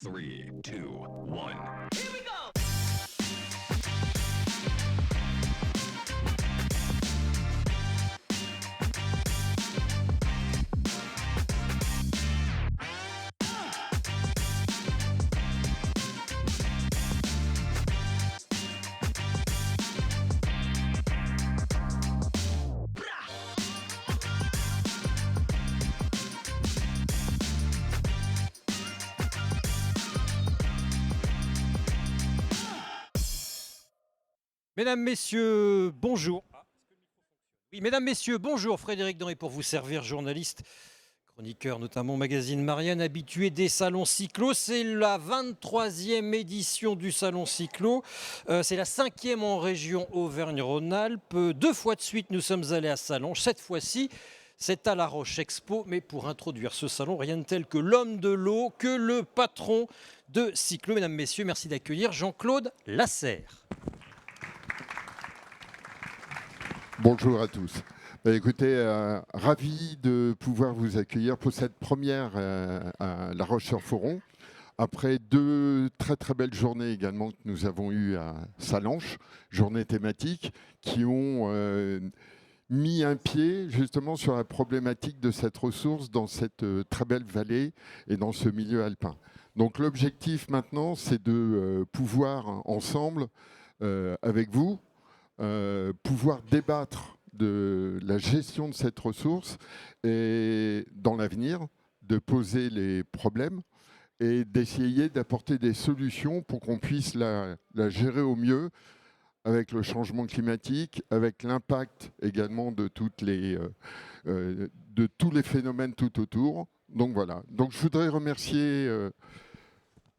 3, 2, 1. Mesdames, Messieurs, bonjour. Oui, Mesdames, Messieurs, bonjour. Frédéric Dampé pour vous servir, journaliste, chroniqueur notamment au magazine Marianne, habitué des salons cyclo. C'est la 23e édition du salon cyclo. C'est la 5e en région Auvergne-Rhône-Alpes. 2 fois de suite, nous sommes allés à Sallanches. Cette fois-ci, c'est à La Roche Expo. Mais pour introduire ce salon, rien de tel que l'homme de l'eau, que le patron de cyclo. Mesdames, Messieurs, merci d'accueillir Jean-Claude Lasserre. Bonjour à tous. Écoutez, ravi de pouvoir vous accueillir pour cette première à La Roche-sur-Foron. Après 2 très belles journées également que nous avons eues à Sallanches, journées thématiques, qui ont mis un pied justement sur la problématique de cette ressource dans cette très belle vallée et dans ce milieu alpin. Donc l'objectif maintenant, c'est de pouvoir ensemble, avec vous, pouvoir débattre de la gestion de cette ressource et dans l'avenir, de poser les problèmes et d'essayer d'apporter des solutions pour qu'on puisse la gérer au mieux avec le changement climatique, avec l'impact également de tous les phénomènes tout autour. Donc voilà. Donc je voudrais remercier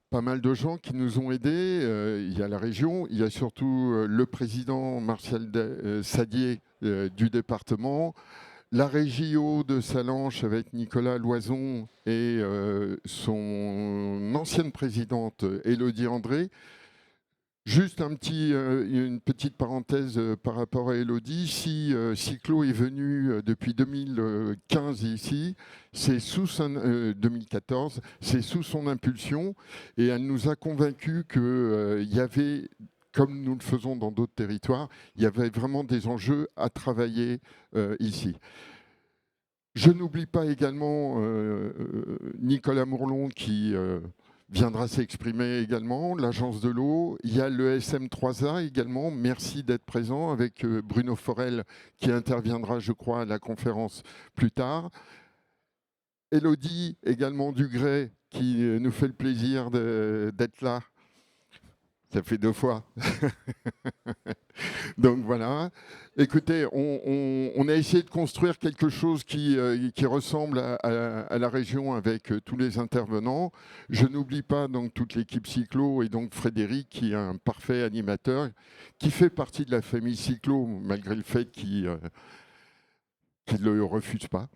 pas mal de gens qui nous ont aidés. Il y a la région, il y a surtout le président Martial Sadier du département, la régie eau de Sallanches avec Nicolas Loison et son ancienne présidente Élodie André. Juste une petite parenthèse par rapport à Élodie. Si Cyclo est venu depuis 2015 ici, c'est 2014, c'est sous son impulsion et elle nous a convaincus qu'il y avait, comme nous le faisons dans d'autres territoires, il y avait vraiment des enjeux à travailler ici. Je n'oublie pas également Nicolas Mourlon qui viendra s'exprimer également, l'Agence de l'eau. Il y a le SM3A également, merci d'être présent, avec Bruno Forel qui interviendra, je crois, à la conférence plus tard. Élodie également Dugré qui nous fait le plaisir d'être là. Ça fait 2 fois. Donc voilà. Écoutez, on a essayé de construire quelque chose qui ressemble à la région avec tous les intervenants. Je n'oublie pas donc toute l'équipe Cyclo et donc Frédéric qui est un parfait animateur, qui fait partie de la famille Cyclo malgré le fait qu'il ne le refuse pas.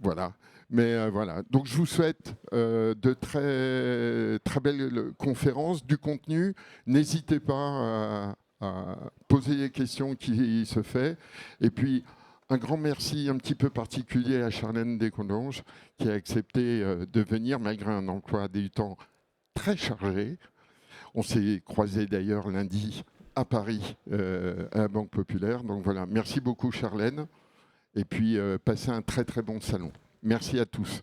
Voilà. Mais voilà. Donc je vous souhaite de très belles conférences, du contenu. N'hésitez pas à poser les questions qui se fait. Et puis un grand merci un petit peu particulier à Charlène Descondanges qui a accepté de venir malgré un emploi du temps très chargé. On s'est croisés d'ailleurs lundi à Paris à la Banque Populaire. Donc voilà. Merci beaucoup Charlène. Et puis passez un très bon salon. Merci à tous.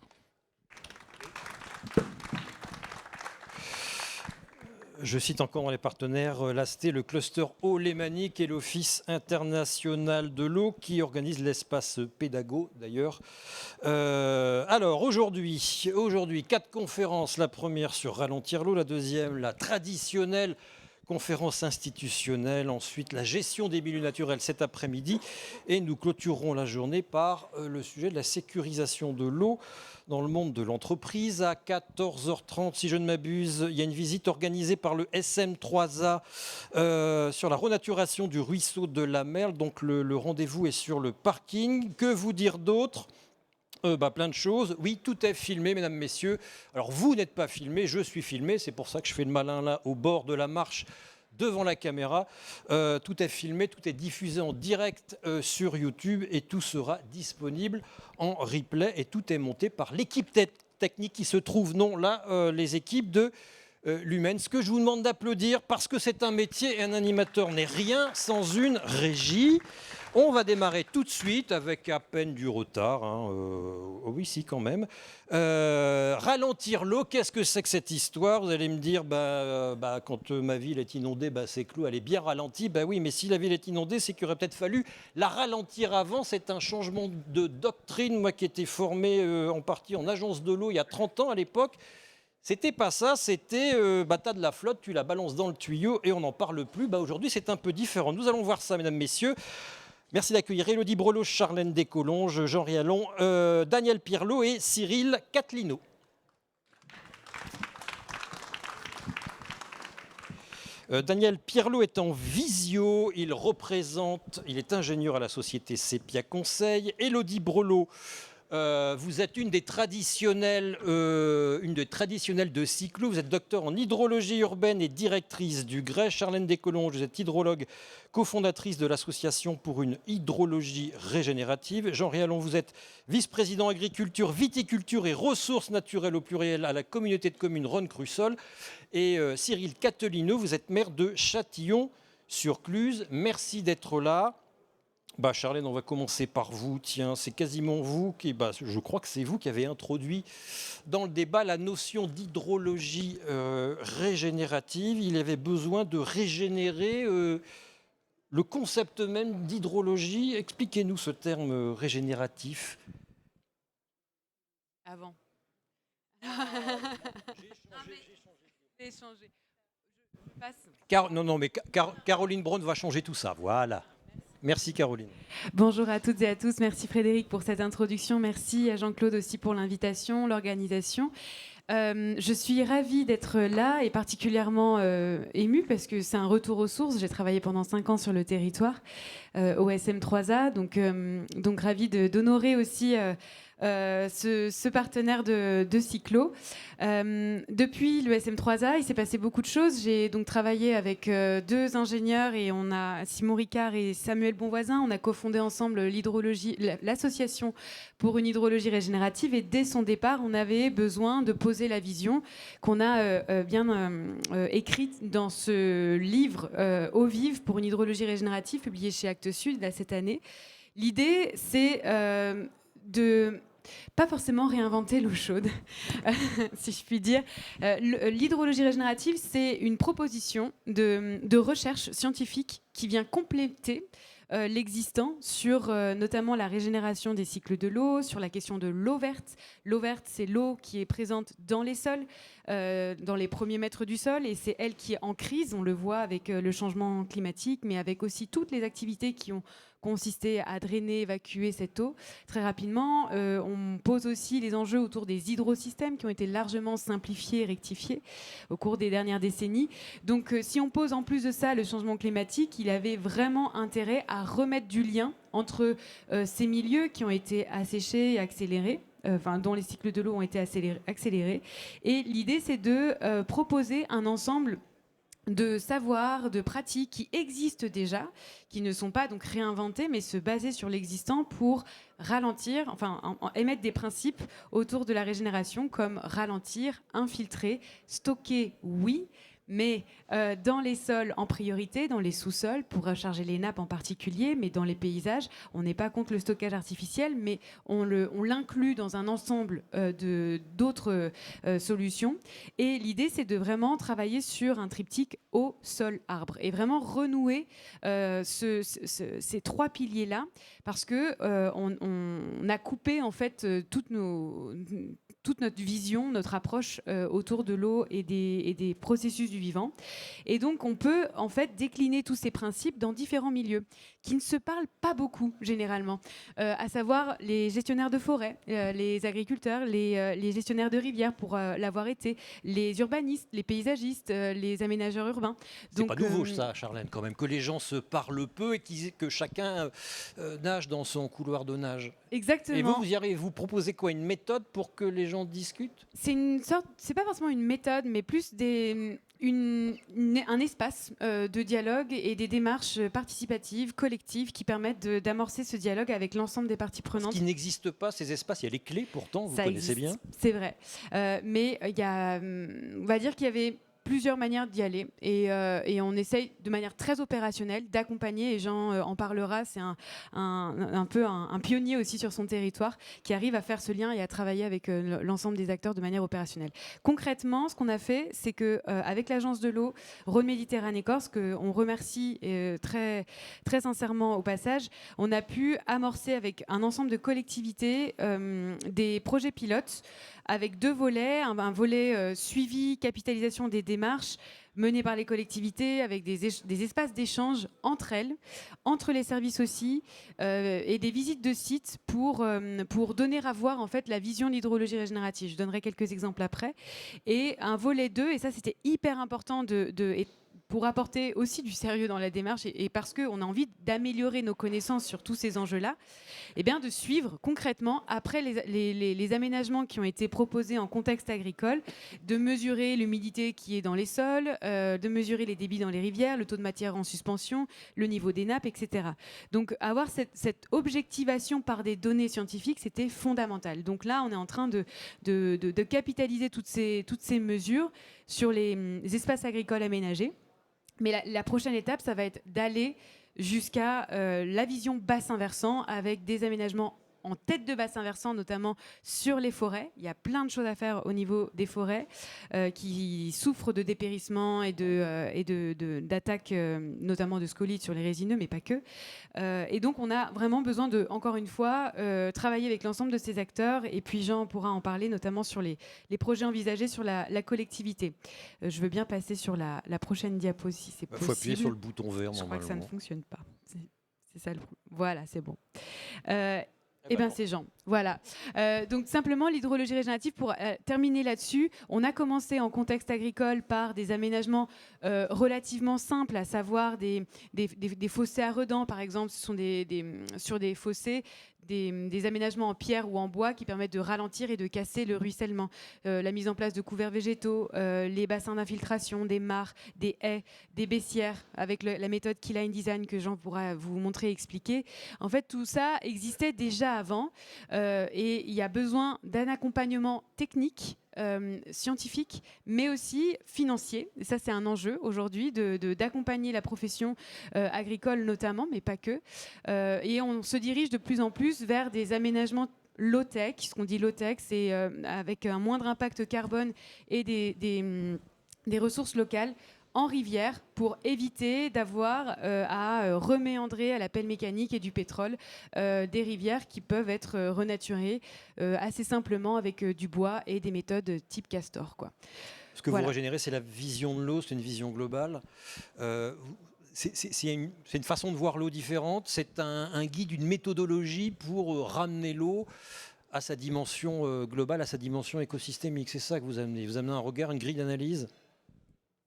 Je cite encore les partenaires, l'AST, le cluster eau lémanique et l'Office international de l'eau qui organise l'espace pédago d'ailleurs. Alors aujourd'hui, 4 conférences. La première sur ralentir l'eau, la deuxième, la traditionnelle conférence institutionnelle, ensuite la gestion des milieux naturels cet après-midi et nous clôturerons la journée par le sujet de la sécurisation de l'eau dans le monde de l'entreprise. À 14h30, si je ne m'abuse, il y a une visite organisée par le SM3A sur la renaturation du ruisseau de la Merle. Donc le rendez-vous est sur le parking. Que vous dire d'autre ? Plein de choses. Oui, tout est filmé, mesdames, messieurs. Alors, vous n'êtes pas filmé, je suis filmé. C'est pour ça que je fais le malin là, au bord de la marche, devant la caméra. Tout est filmé, tout est diffusé en direct sur YouTube et tout sera disponible en replay. Et tout est monté par l'équipe technique qui se trouvent, non, là, les équipes de Lumen. Ce que je vous demande d'applaudir, parce que c'est un métier et un animateur n'est rien sans une régie. On va démarrer tout de suite avec à peine du retard. Oui, si, quand même. Ralentir l'eau, qu'est-ce que c'est que cette histoire? Vous allez me dire, quand ma ville est inondée, c'est que l'eau, elle est bien ralentie. Oui, mais si la ville est inondée, c'est qu'il aurait peut-être fallu la ralentir avant. C'est un changement de doctrine. Moi qui étais formé en partie en agence de l'eau il y a 30 ans à l'époque, c'était pas ça, c'était t'as de la flotte, tu la balances dans le tuyau et on n'en parle plus. Aujourd'hui, c'est un peu différent. Nous allons voir ça, mesdames, messieurs. Merci d'accueillir Élodie Brelot, Charlène Descolonges, Jean Rialon, Daniel Pirlot et Cyril Catlino. Daniel Pirlot est en visio, il est ingénieur à la société Sepia Conseil. Élodie Brelot, vous êtes une des traditionnelles de Cyclo. Vous êtes docteur en hydrologie urbaine et directrice du GRES. Charlène Descolonges, vous êtes hydrologue, cofondatrice de l'association pour une hydrologie régénérative. Jean Rialon, vous êtes vice-président agriculture, viticulture et ressources naturelles au pluriel à la communauté de communes Rhône-Crussol. Et Cyril Catlino, vous êtes maire de Châtillon-sur-Cluse. Merci d'être là. Charlène, on va commencer par vous. Tiens, c'est quasiment vous qui, je crois que c'est vous qui avez introduit dans le débat la notion d'hydrologie régénérative. Il y avait besoin de régénérer le concept même d'hydrologie. Expliquez-nous ce terme régénératif. Avant. J'ai changé. Je passe. Caroline Braun va changer tout ça. Voilà. Merci Caroline. Bonjour à toutes et à tous. Merci Frédéric pour cette introduction. Merci à Jean-Claude aussi pour l'invitation, l'organisation. Je suis ravie d'être là et particulièrement émue parce que c'est un retour aux sources. J'ai travaillé pendant 5 ans sur le territoire au SM3A, donc ravie d'honorer aussi ce partenaire de Cyclo. Depuis le SM3A, il s'est passé beaucoup de choses. J'ai donc travaillé avec 2 ingénieurs et on a Simon Ricard et Samuel Bonvoisin. On a cofondé ensemble l'association pour une hydrologie régénérative et dès son départ, on avait besoin de poser la vision qu'on a bien écrite dans ce livre Eau vive pour une hydrologie régénérative publié chez Actes Sud là, cette année. L'idée, c'est de pas forcément réinventer l'eau chaude, si je puis dire. L'hydrologie régénérative, c'est une proposition de recherche scientifique qui vient compléter l'existant sur notamment la régénération des cycles de l'eau, sur la question de l'eau verte. L'eau verte, c'est l'eau qui est présente dans les sols, dans les premiers mètres du sol, et c'est elle qui est en crise, on le voit avec le changement climatique, mais avec aussi toutes les activités qui ont consisté à drainer, évacuer cette eau très rapidement. On pose aussi les enjeux autour des hydrosystèmes qui ont été largement simplifiés et rectifiés au cours des dernières décennies. Donc si on pose en plus de ça le changement climatique, il avait vraiment intérêt à remettre du lien entre ces milieux qui ont été asséchés et accélérés, dont les cycles de l'eau ont été accélérés. Et l'idée, c'est de proposer un ensemble de savoirs, de pratiques qui existent déjà, qui ne sont pas donc réinventés, mais se baser sur l'existant pour ralentir, émettre des principes autour de la régénération, comme ralentir, infiltrer, stocker, oui, mais dans les sols en priorité, dans les sous-sols, pour recharger les nappes en particulier, mais dans les paysages, on n'est pas contre le stockage artificiel, mais on l'inclut dans un ensemble d'autres solutions. Et l'idée, c'est de vraiment travailler sur un triptyque eau, sol, arbre, et vraiment renouer ces 3 piliers-là, parce que on a coupé en fait toute notre vision, notre approche autour de l'eau et des processus du vivant. Et donc, on peut en fait décliner tous ces principes dans différents milieux qui ne se parlent pas beaucoup généralement, à savoir les gestionnaires de forêt, les agriculteurs, les gestionnaires de rivières pour l'avoir été, les urbanistes, les paysagistes, les aménageurs urbains. C'est pas nouveau ça, Charlène, quand même, que les gens se parlent peu et que chacun nage dans son couloir de nage. Exactement. Et vous proposez quoi, une méthode pour que les gens discutent? C'est pas forcément une méthode, mais plus un espace de dialogue et des démarches participatives, collectives, qui permettent d'amorcer ce dialogue avec l'ensemble des parties Ce prenantes. qui n'existe pas, ces espaces, il y a les clés pourtant, vous Ça connaissez existe, bien. c'est vrai. Mais il y a, on va dire qu'il y avait plusieurs manières d'y aller et on essaye de manière très opérationnelle d'accompagner, et Jean en parlera, c'est un peu un pionnier aussi sur son territoire qui arrive à faire ce lien et à travailler avec l'ensemble des acteurs de manière opérationnelle. Concrètement, ce qu'on a fait, c'est que avec l'agence de l'eau Rhône Méditerranée Corse, qu'on remercie très, très sincèrement au passage, on a pu amorcer avec un ensemble de collectivités des projets pilotes avec 2 volets, un volet suivi, capitalisation des démarches menées par les collectivités, avec des espaces d'échange entre elles, entre les services aussi, et des visites de sites pour donner à voir en fait la vision de l'hydrologie régénérative. Je donnerai quelques exemples après. Et un volet 2, et ça c'était hyper important pour apporter aussi du sérieux dans la démarche et parce qu'on a envie d'améliorer nos connaissances sur tous ces enjeux-là, et bien de suivre concrètement, après les aménagements qui ont été proposés en contexte agricole, de mesurer l'humidité qui est dans les sols, de mesurer les débits dans les rivières, le taux de matière en suspension, le niveau des nappes, etc. Donc avoir cette objectivation par des données scientifiques, c'était fondamental. Donc là, on est en train de capitaliser toutes ces mesures sur les espaces agricoles aménagés. Mais la prochaine étape, ça va être d'aller jusqu'à la vision bassin versant avec des aménagements en tête de bassin versant, notamment sur les forêts. Il y a plein de choses à faire au niveau des forêts qui souffrent de dépérissement et d'attaques, notamment de scolites sur les résineux, mais pas que. Et donc, on a vraiment besoin de, encore une fois, travailler avec l'ensemble de ces acteurs. Et puis, Jean pourra en parler, notamment sur les projets envisagés sur la collectivité. Je veux bien passer sur la prochaine diapo, si c'est possible. Il faut appuyer sur le bouton vert, Je crois normalement. que ça ne fonctionne pas. C'est ça le problème. Voilà, c'est bon. Eh bien, c'est Jean. Voilà. Donc, simplement, l'hydrologie régénérative, pour terminer là-dessus, on a commencé en contexte agricole par des aménagements relativement simples, à savoir des fossés à redans, par exemple. Ce sont sur des fossés, des aménagements en pierre ou en bois qui permettent de ralentir et de casser le ruissellement. La mise en place de couverts végétaux, les bassins d'infiltration, des mares, des haies, des baissières, avec la méthode Keyline Design que Jean pourra vous montrer et expliquer. En fait, tout ça existait déjà avant et il y a besoin d'un accompagnement technique, scientifique, mais aussi financier. Et ça, c'est un enjeu aujourd'hui d'accompagner la profession agricole notamment, mais pas que. Et on se dirige de plus en plus vers des aménagements low-tech. Ce qu'on dit low-tech, c'est avec un moindre impact carbone et des ressources locales en rivière pour éviter d'avoir à reméandrer à la pelle mécanique et du pétrole des rivières qui peuvent être renaturées assez simplement avec du bois et des méthodes type castor, quoi. Ce que Voilà. vous régénérez, c'est la vision de l'eau, c'est une vision globale. C'est une façon de voir l'eau différente, c'est un guide, une méthodologie pour ramener l'eau à sa dimension globale, à sa dimension écosystémique. C'est ça que vous amenez. Vous amenez un regard, une grille d'analyse.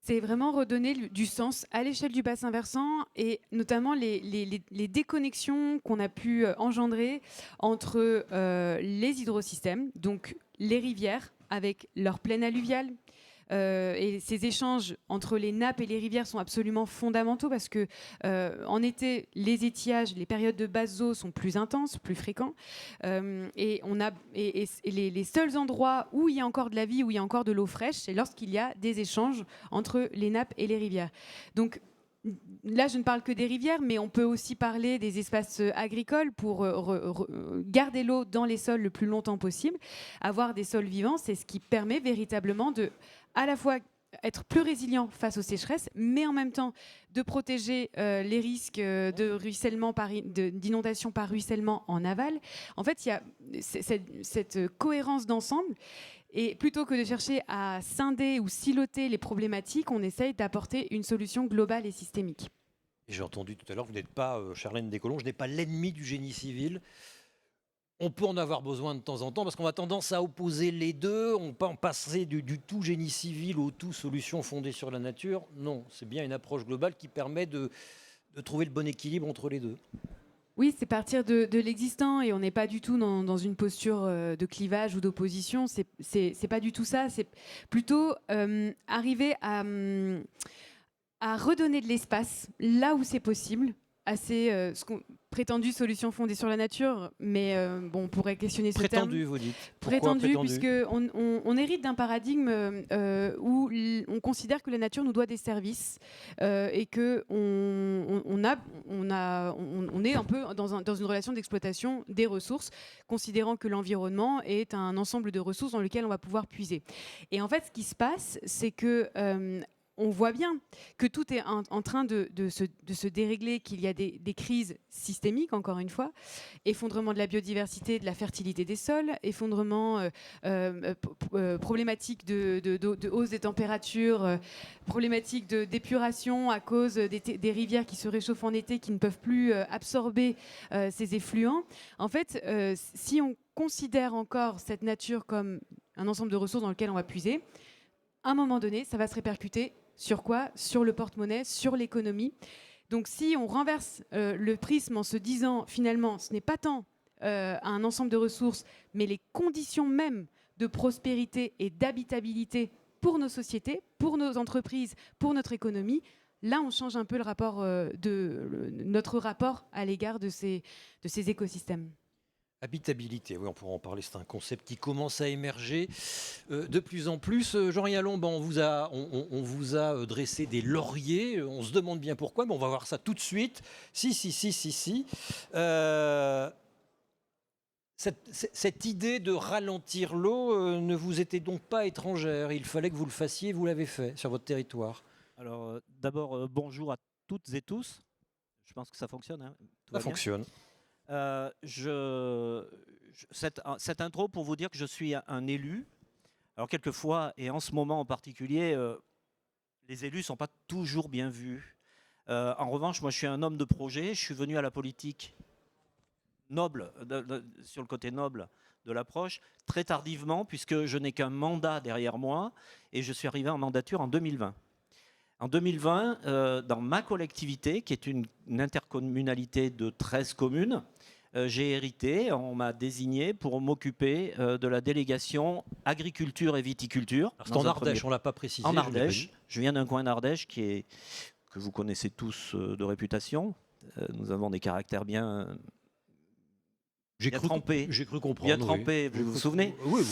C'est vraiment redonner du sens à l'échelle du bassin versant et notamment les déconnexions qu'on a pu engendrer entre les hydrosystèmes, donc les rivières avec leur plaine alluviale. Et ces échanges entre les nappes et les rivières sont absolument fondamentaux parce que en été, les étiages, les périodes de basse eau sont plus intenses, plus fréquents. Et les seuls endroits où il y a encore de la vie, où il y a encore de l'eau fraîche, c'est lorsqu'il y a des échanges entre les nappes et les rivières. Donc là, je ne parle que des rivières, mais on peut aussi parler des espaces agricoles pour garder l'eau dans les sols le plus longtemps possible. Avoir des sols vivants, c'est ce qui permet véritablement de, à la fois, être plus résilient face aux sécheresses, mais en même temps de protéger les risques de ruissellement d'inondation par ruissellement en aval. En fait, il y a cette cohérence d'ensemble. Et plutôt que de chercher à scinder ou siloter les problématiques, on essaye d'apporter une solution globale et systémique. Et j'ai entendu tout à l'heure, vous n'êtes pas, Charlène Descolons, je n'ai pas l'ennemi du génie civil. On peut en avoir besoin de temps en temps parce qu'on a tendance à opposer les deux. On peut en passer du tout génie civil au tout solution fondée sur la nature. Non, c'est bien une approche globale qui permet de trouver le bon équilibre entre les deux. Oui, c'est partir de l'existant et on n'est pas du tout dans une posture de clivage ou d'opposition. C'est pas du tout ça. C'est plutôt arriver à redonner de l'espace là où c'est possible à ces prétendues solutions fondées sur la nature. Mais bon, on pourrait questionner ce terme. Prétendu, vous dites. Prétendu, puisqu'on hérite d'un paradigme où on considère que la nature nous doit des services et qu'on est un peu dans une relation d'exploitation des ressources, considérant que l'environnement est un ensemble de ressources dans lequel on va pouvoir puiser. Et en fait, ce qui se passe, c'est que on voit bien que tout est en train de se dérégler, qu'il y a des crises systémiques, encore une fois, effondrement de la biodiversité, de la fertilité des sols, effondrement problématique de hausse des températures, problématique d'épuration à cause des rivières qui se réchauffent en été, qui ne peuvent plus absorber ces effluents. En fait, si on considère encore cette nature comme un ensemble de ressources dans lequel on va puiser, à un moment donné, ça va se répercuter sur quoi ? Sur le porte-monnaie, sur l'économie. Donc si on renverse le prisme en se disant finalement ce n'est pas tant un ensemble de ressources, mais les conditions même de prospérité et d'habitabilité pour nos sociétés, pour nos entreprises, pour notre économie, là on change un peu notre rapport à l'égard de ces écosystèmes. Habitabilité, oui, on pourra en parler, c'est un concept qui commence à émerger de plus en plus. Jean-Yann Lombe, on vous a dressé des lauriers, on se demande bien pourquoi, mais on va voir ça tout de suite. Si. Cette idée de ralentir l'eau ne vous était donc pas étrangère, il fallait que vous le fassiez, vous l'avez fait sur votre territoire. Alors d'abord, bonjour à toutes et tous. Je pense que ça fonctionne. Hein. Ça fonctionne. Cette intro pour vous dire que je suis un élu. Alors quelquefois, et en ce moment en particulier, les élus ne sont pas toujours bien vus. En revanche, moi je suis un homme de projet, je suis venu à la politique noble, sur le côté noble de l'approche, très tardivement, puisque je n'ai qu'un mandat derrière moi, et je suis arrivé en mandature en 2020. En 2020, dans ma collectivité, qui est une intercommunalité de 13 communes, j'ai hérité, on m'a désigné pour m'occuper de la délégation agriculture et viticulture. C'est en Ardèche, on ne l'a pas précisé. En Ardèche, je viens d'un coin d'Ardèche que vous connaissez tous de réputation. Nous avons des caractères bien trempés. J'ai cru comprendre. Bien trempés, vous vous souvenez ? Oui.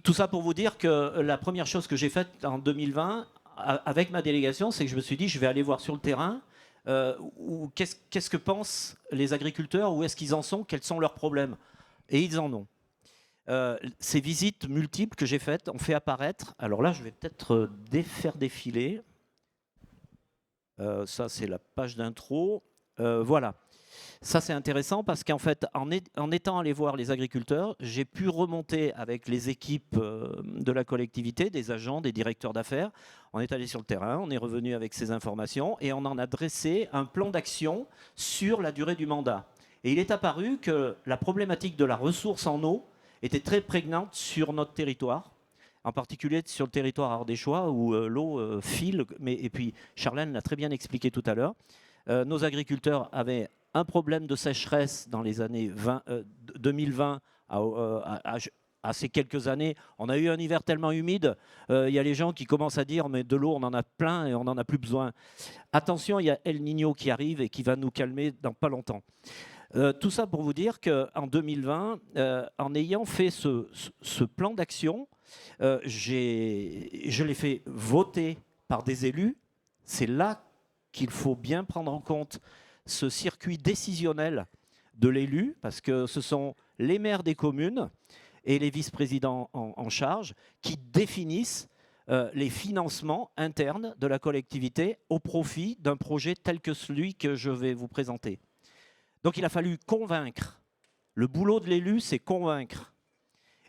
Tout ça pour vous dire que la première chose que j'ai faite en 2020, avec ma délégation, c'est que je me suis dit, je vais aller voir sur le terrain qu'est-ce que pensent les agriculteurs, où est-ce qu'ils en sont, quels sont leurs problèmes. Et ils en ont. Ces visites multiples que j'ai faites ont fait apparaître, alors là je vais peut-être faire défiler, ça c'est la page d'intro, voilà. Ça, c'est intéressant parce qu'en fait, en étant allé voir les agriculteurs, j'ai pu remonter avec les équipes de la collectivité, des agents, des directeurs d'affaires. On est allé sur le terrain, on est revenu avec ces informations et on en a dressé un plan d'action sur la durée du mandat. Et il est apparu que la problématique de la ressource en eau était très prégnante sur notre territoire, en particulier sur le territoire ardéchois où l'eau file. Et puis, Charlène l'a très bien expliqué tout à l'heure. Nos agriculteurs avaient un problème de sécheresse dans les années 2020 à ces quelques années. On a eu un hiver tellement humide, il y a les gens qui commencent à dire mais de l'eau on en a plein et on n'en a plus besoin. Attention, il y a El Niño qui arrive et qui va nous calmer dans pas longtemps. Tout ça pour vous dire qu'en 2020, en ayant fait ce plan d'action, je l'ai fait voter par des élus. C'est là qu'il faut bien prendre en compte ce circuit décisionnel de l'élu, parce que ce sont les maires des communes et les vice-présidents en charge qui définissent les financements internes de la collectivité au profit d'un projet tel que celui que je vais vous présenter. Donc il a fallu convaincre. Le boulot de l'élu, c'est convaincre.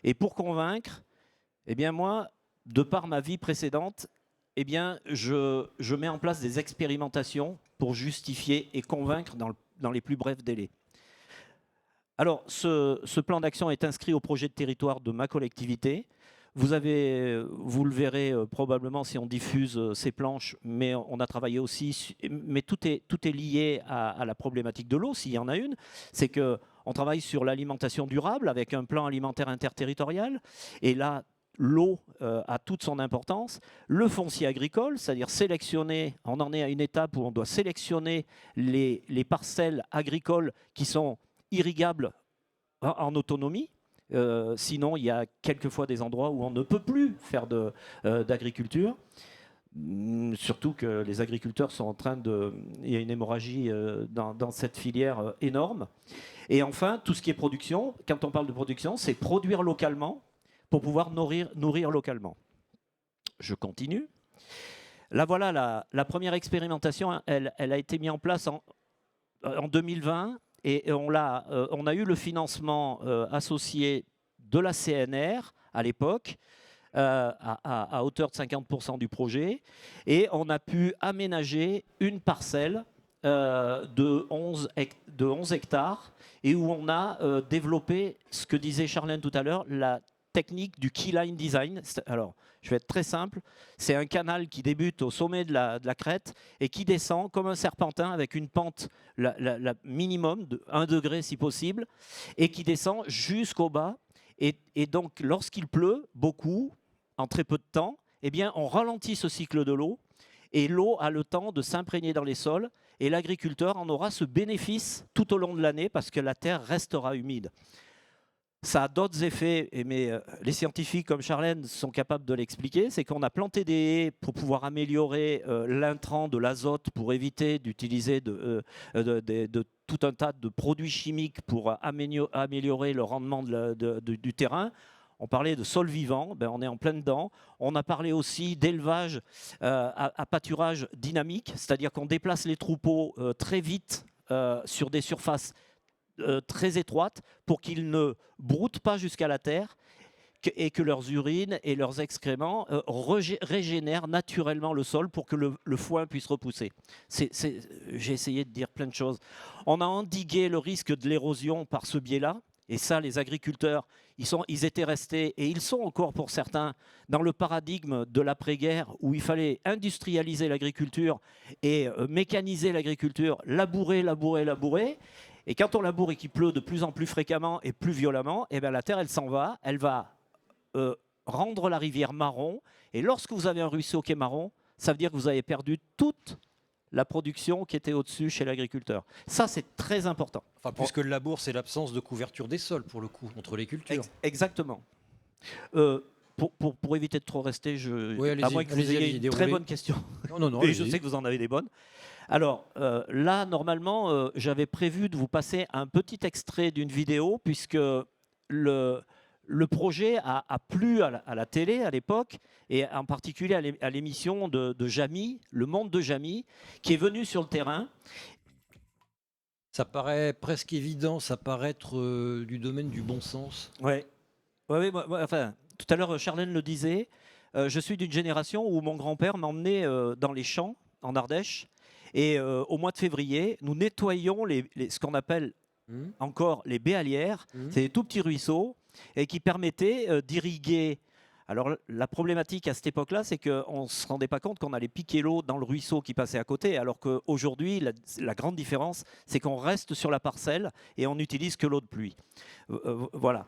Et pour convaincre, eh bien moi, de par ma vie précédente, eh bien, je mets en place des expérimentations pour justifier et convaincre dans les plus brefs délais. Alors, ce plan d'action est inscrit au projet de territoire de ma collectivité. vous le verrez probablement si on diffuse ces planches, mais on a travaillé aussi, mais tout est lié à la problématique de l'eau, s'il y en a une. C'est qu'on travaille sur l'alimentation durable avec un plan alimentaire interterritorial. Et là, l'eau a toute son importance. Le foncier agricole, c'est-à-dire sélectionner, on en est à une étape où on doit sélectionner les parcelles agricoles qui sont irrigables en autonomie. Sinon, il y a quelquefois des endroits où on ne peut plus faire d'agriculture. Surtout que les agriculteurs sont en train de... Il y a une hémorragie dans cette filière énorme. Et enfin, tout ce qui est production, quand on parle de production, c'est produire localement pour pouvoir nourrir localement. Je continue. Là, voilà, la première expérimentation, elle a été mise en place en 2020. Et on a eu le financement associé de la CNR à l'époque, à hauteur de 50% du projet. Et on a pu aménager une parcelle de 11 hectares et où on a développé ce que disait Charlène tout à l'heure, la technique du keyline design. Alors, je vais être très simple. C'est un canal qui débute au sommet de la crête et qui descend comme un serpentin avec une pente la minimum de 1 degré si possible et qui descend jusqu'au bas. Et donc, lorsqu'il pleut beaucoup, en très peu de temps, eh bien, on ralentit ce cycle de l'eau et l'eau a le temps de s'imprégner dans les sols et l'agriculteur en aura ce bénéfice tout au long de l'année parce que la terre restera humide. Ça a d'autres effets, mais les scientifiques comme Charlène sont capables de l'expliquer. C'est qu'on a planté des haies pour pouvoir améliorer l'intrant de l'azote, pour éviter d'utiliser de tout un tas de produits chimiques pour améliorer le rendement du terrain. On parlait de sol vivant, ben on est en plein dedans. On a parlé aussi d'élevage à pâturage dynamique, c'est-à-dire qu'on déplace les troupeaux très vite sur des surfaces très étroites pour qu'ils ne broutent pas jusqu'à la terre et que leurs urines et leurs excréments régénèrent naturellement le sol pour que le foin puisse repousser. J'ai essayé de dire plein de choses. On a endigué le risque de l'érosion par ce biais-là. Et ça, les agriculteurs, ils étaient restés, et ils sont encore pour certains, dans le paradigme de l'après-guerre où il fallait industrialiser l'agriculture et mécaniser l'agriculture, labourer. Et quand on laboure et qu'il pleut de plus en plus fréquemment et plus violemment, eh bien la terre, elle s'en va, elle va rendre la rivière marron. Et lorsque vous avez un ruisseau qui est marron, ça veut dire que vous avez perdu toute la production qui était au-dessus chez l'agriculteur. Ça, c'est très important. Enfin, puisque le labour, c'est l'absence de couverture des sols, pour le coup, entre les cultures. Exactement. Pour éviter de trop rester, oui, à moins que vous ayez une très bonne question. Non, et je sais que vous en avez des bonnes. Alors, là, normalement, j'avais prévu de vous passer un petit extrait d'une vidéo, puisque le projet a plu à la télé à l'époque, et en particulier à l'émission de Jamy, Le Monde de Jamy, qui est venu sur le terrain. Ça paraît presque évident, ça paraît être du domaine du bon sens. Oui, enfin, tout à l'heure, Charlène le disait, je suis d'une génération où mon grand-père m'emmenait dans les champs, en Ardèche, et au mois de février, nous nettoyions ce qu'on appelle encore les béalières. C'est des tout petits ruisseaux et qui permettaient d'irriguer. Alors la problématique à cette époque-là, c'est qu'on ne se rendait pas compte qu'on allait piquer l'eau dans le ruisseau qui passait à côté, alors qu'aujourd'hui, la grande différence, c'est qu'on reste sur la parcelle et on n'utilise que l'eau de pluie. Voilà.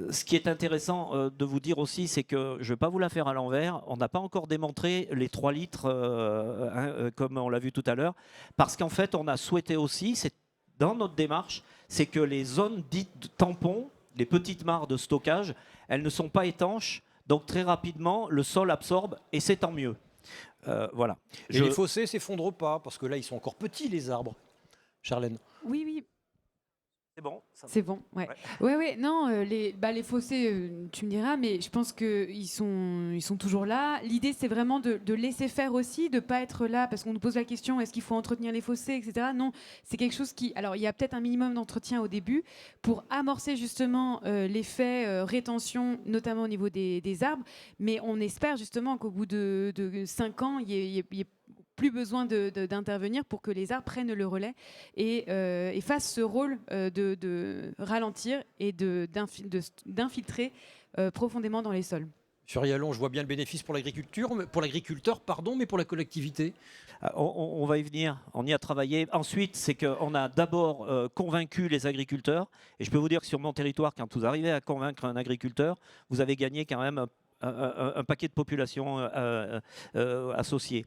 Ce qui est intéressant de vous dire aussi, c'est que je ne vais pas vous la faire à l'envers. On n'a pas encore démontré les 3 litres, comme on l'a vu tout à l'heure, parce qu'en fait, on a souhaité aussi, c'est dans notre démarche, c'est que les zones dites tampons, les petites mares de stockage, elles ne sont pas étanches, donc très rapidement, le sol absorbe, et c'est tant mieux. Voilà. Et les fossés ne s'effondrent pas, parce que là, ils sont encore petits, les arbres. Charlène. Oui. C'est bon. C'est bon, ouais. Ouais. Non, les fossés, tu me diras, mais je pense qu'ils sont toujours là. L'idée, c'est vraiment de laisser faire aussi, de ne pas être là, parce qu'on nous pose la question, est-ce qu'il faut entretenir les fossés, etc. Non, c'est quelque chose qui... Alors, il y a peut-être un minimum d'entretien au début pour amorcer justement l'effet rétention, notamment au niveau des arbres, mais on espère justement qu'au bout de 5 ans, il y ait plus besoin d'intervenir pour que les arbres prennent le relais et fassent ce rôle de ralentir et d'infiltrer profondément dans les sols. Sur Yalon, je vois bien le bénéfice pour l'agriculteur, pardon, mais pour la collectivité. On va y venir, on y a travaillé. Ensuite, c'est qu'on a d'abord convaincu les agriculteurs. Et je peux vous dire que sur mon territoire, quand vous arrivez à convaincre un agriculteur, vous avez gagné quand même un paquet de populations associées.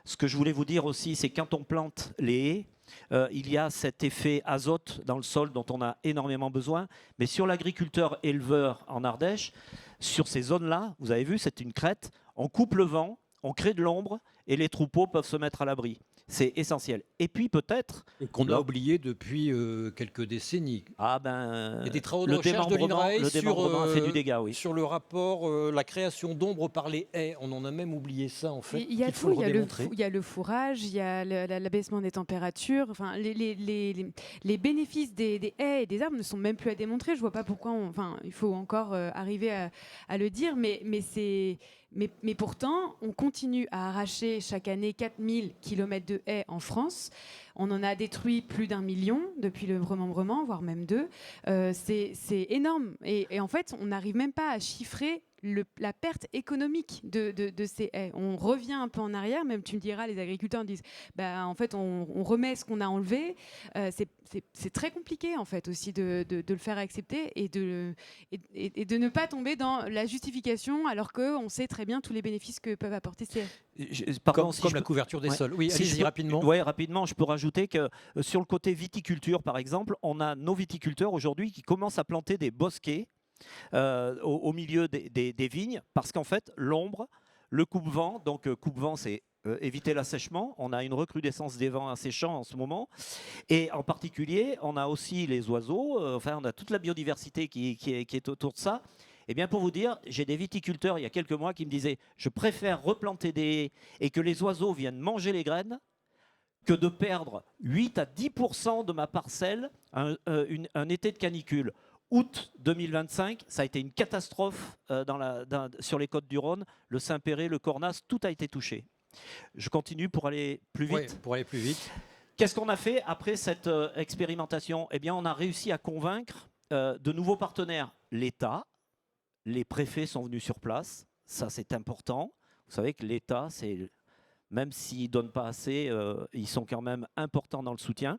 Ce que je voulais vous dire aussi, c'est quand on plante les haies, il y a cet effet azote dans le sol dont on a énormément besoin. Mais sur l'agriculteur éleveur en Ardèche, sur ces zones-là, vous avez vu, c'est une crête, on coupe le vent, on crée de l'ombre et les troupeaux peuvent se mettre à l'abri. C'est essentiel. Et puis peut-être... Et qu'on a oublié depuis quelques décennies. Il y a des travaux de recherche de l'INRAE fait du dégât, oui. sur le rapport, la création d'ombre par les haies. On en a même oublié ça, en fait. Il y a tout, il y a le fourrage, il y a l'abaissement des températures. Enfin, les bénéfices des haies et des arbres ne sont même plus à démontrer. Je ne vois pas pourquoi il faut encore arriver à le dire, mais pourtant, on continue à arracher chaque année 4000 km de haies en France. On en a détruit plus d'1 million depuis le remembrement, voire même 2. C'est énorme. Et en fait, on n'arrive même pas à chiffrer la perte économique de ces haies. On revient un peu en arrière, même tu me diras, les agriculteurs disent, en fait, on remet ce qu'on a enlevé. C'est très compliqué, en fait, aussi de le faire accepter et de ne pas tomber dans la justification, alors qu'on sait très bien tous les bénéfices que peuvent apporter ces haies. Comme la couverture des sols. Oui, allez-y rapidement. Oui, rapidement, je peux rajouter que sur le côté viticulture, par exemple, on a nos viticulteurs aujourd'hui qui commencent à planter des bosquets au milieu des vignes, parce qu'en fait, l'ombre, le coupe-vent, donc coupe-vent, c'est éviter l'assèchement. On a une recrudescence des vents asséchants en ce moment. Et en particulier, on a aussi les oiseaux, on a toute la biodiversité qui est autour de ça. Eh bien, pour vous dire, j'ai des viticulteurs il y a quelques mois qui me disaient « Je préfère replanter des haies et que les oiseaux viennent manger les graines que de perdre 8 à 10% de ma parcelle un été de canicule. » Août 2025, ça a été une catastrophe sur les côtes du Rhône. Le Saint-Péret, le Cornas, tout a été touché. Je continue pour aller plus vite. Oui, pour aller plus vite. Qu'est-ce qu'on a fait après cette expérimentation? Eh bien, on a réussi à convaincre de nouveaux partenaires. L'État, les préfets sont venus sur place. Ça, c'est important. Vous savez que l'État, même s'ils ne donnent pas assez, ils sont quand même importants dans le soutien.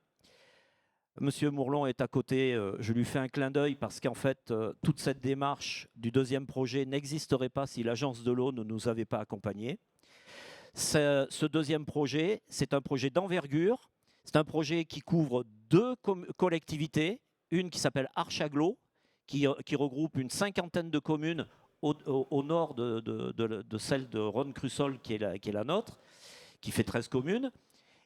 Monsieur Mourlon est à côté, je lui fais un clin d'œil parce qu'en fait, toute cette démarche du deuxième projet n'existerait pas si l'Agence de l'eau ne nous avait pas accompagnés. Ce deuxième projet, c'est un projet d'envergure. C'est un projet qui couvre 2 collectivités, une qui s'appelle Archaglo, qui regroupe une 50aine de communes au nord de celle de Rhône-Crussol, qui est la nôtre, qui fait 13 communes.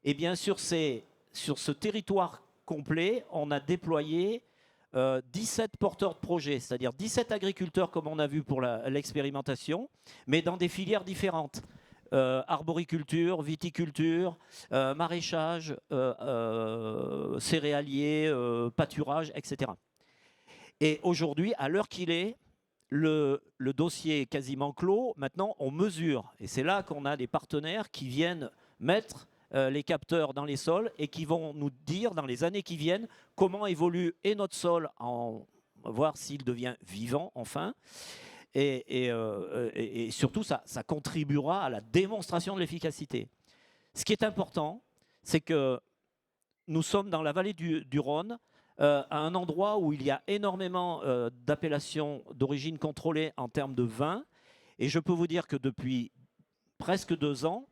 Et bien sur ce territoire complet, on a déployé 17 porteurs de projets, c'est-à-dire 17 agriculteurs comme on a vu pour l'expérimentation, mais dans des filières différentes. Arboriculture, viticulture, maraîchage, céréalier, pâturage, etc. Et aujourd'hui, à l'heure qu'il est, le dossier est quasiment clos. Maintenant, on mesure. Et c'est là qu'on a des partenaires qui viennent mettre les capteurs dans les sols et qui vont nous dire dans les années qui viennent comment évolue et notre sol, voir s'il devient vivant enfin, et surtout ça contribuera à la démonstration de l'efficacité. Ce qui est important, c'est que nous sommes dans la vallée du Rhône, à un endroit où il y a énormément d'appellations d'origine contrôlée en termes de vin, et je peux vous dire que depuis presque 2 ans,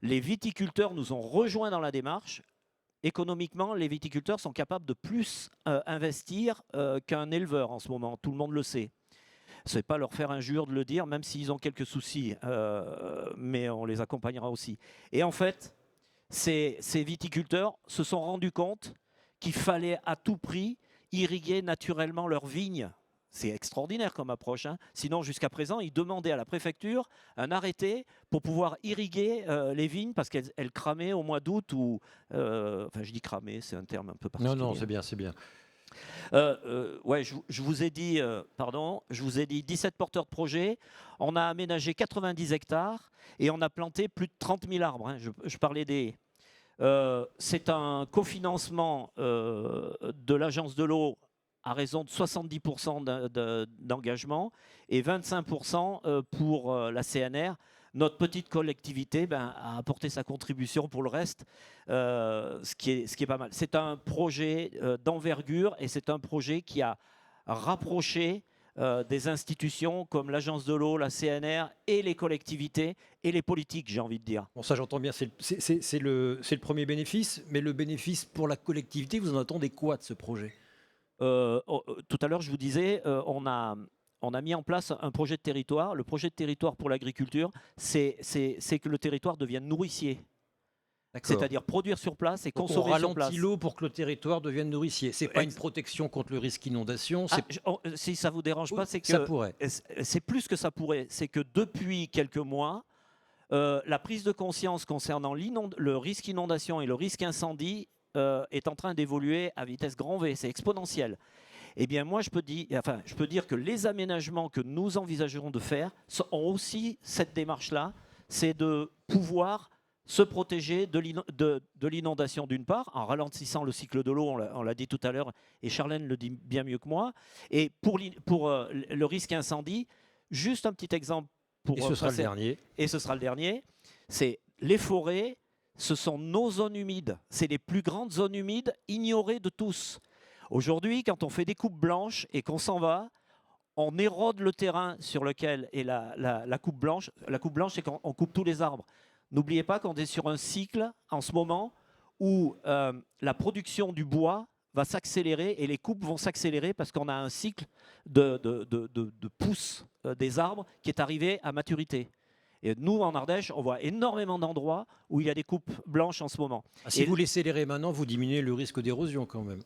les viticulteurs nous ont rejoints dans la démarche. Économiquement, les viticulteurs sont capables de plus investir qu'un éleveur en ce moment. Tout le monde le sait. Ce n'est pas leur faire injure de le dire, même s'ils ont quelques soucis, mais on les accompagnera aussi. Et en fait, ces viticulteurs se sont rendus compte qu'il fallait à tout prix irriguer naturellement leurs vignes. C'est extraordinaire comme approche. Hein. Sinon, jusqu'à présent, ils demandaient à la préfecture un arrêté pour pouvoir irriguer les vignes parce qu'elles cramaient au mois d'août. Enfin, je dis cramer, c'est un terme un peu particulier. Non, c'est bien, c'est bien. Ouais, je vous ai dit, je vous ai dit 17 porteurs de projets. On a aménagé 90 hectares et on a planté plus de 30 000 arbres. Hein. Je parlais des... c'est un cofinancement de l'Agence de l'eau à raison de 70% d'engagement et 25% pour la CNR. Notre petite collectivité a apporté sa contribution pour le reste, ce qui est pas mal. C'est un projet d'envergure et c'est un projet qui a rapproché des institutions comme l'Agence de l'eau, la CNR et les collectivités et les politiques, j'ai envie de dire. Bon, ça j'entends bien, c'est le premier bénéfice, mais le bénéfice pour la collectivité, vous en attendez quoi de ce projet ? Tout à l'heure, je vous disais, on a mis en place un projet de territoire. Le projet de territoire pour l'agriculture, c'est que le territoire devienne nourricier. C'est-à-dire produire sur place et consommer sur place. On ralentit l'eau pour que le territoire devienne nourricier. C'est pas une protection contre le risque inondation. Si ça vous dérange pas, c'est que ça pourrait. C'est plus que ça pourrait. C'est que depuis quelques mois, la prise de conscience concernant le risque inondation et le risque incendie est en train d'évoluer à vitesse grand V. C'est exponentiel. Eh bien, moi, je peux dire que les aménagements que nous envisagerons de faire ont aussi cette démarche-là, c'est de pouvoir se protéger de l'inondation d'une part, en ralentissant le cycle de l'eau, on l'a dit tout à l'heure, et Charlène le dit bien mieux que moi. Et pour le risque incendie, juste un petit exemple. Et ce sera le dernier. Et ce sera le dernier. C'est les forêts, ce sont nos zones humides. C'est les plus grandes zones humides ignorées de tous. Aujourd'hui, quand on fait des coupes blanches et qu'on s'en va, on érode le terrain sur lequel est la coupe blanche. La coupe blanche, c'est quand on coupe tous les arbres. N'oubliez pas qu'on est sur un cycle en ce moment où la production du bois va s'accélérer et les coupes vont s'accélérer parce qu'on a un cycle de pousse des arbres qui est arrivé à maturité. Et nous, en Ardèche, on voit énormément d'endroits où il y a des coupes blanches en ce moment. Si vous les scélérez maintenant, vous diminuez le risque d'érosion quand même.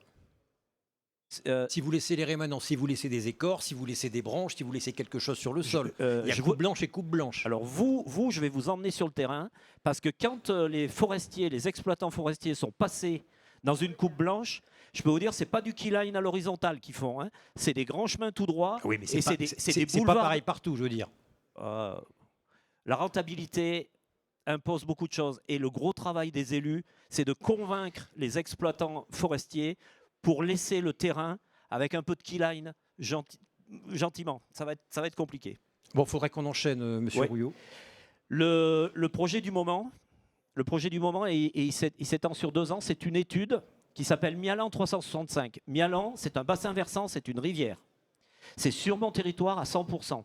Si vous laissez les rémanents, si vous laissez des écorces, si vous laissez des branches, si vous laissez quelque chose sur le sol, il y a coupe blanche et coupe blanche. Alors vous, je vais vous emmener sur le terrain parce que quand les forestiers, les exploitants forestiers sont passés dans une coupe blanche, je peux vous dire, c'est pas du keyline à l'horizontale qu'ils font, hein. C'est des grands chemins tout droits. Oui, mais c'est pas pareil partout, je veux dire. La rentabilité impose beaucoup de choses et le gros travail des élus, c'est de convaincre les exploitants forestiers pour laisser le terrain avec un peu de keyline gentiment. Ça va être compliqué. Bon, il faudrait qu'on enchaîne, Monsieur Rouillot. Le projet du moment, il s'étend sur 2 ans, c'est une étude qui s'appelle Mialan 365. Mialan, c'est un bassin versant, c'est une rivière. C'est sur mon territoire à 100%.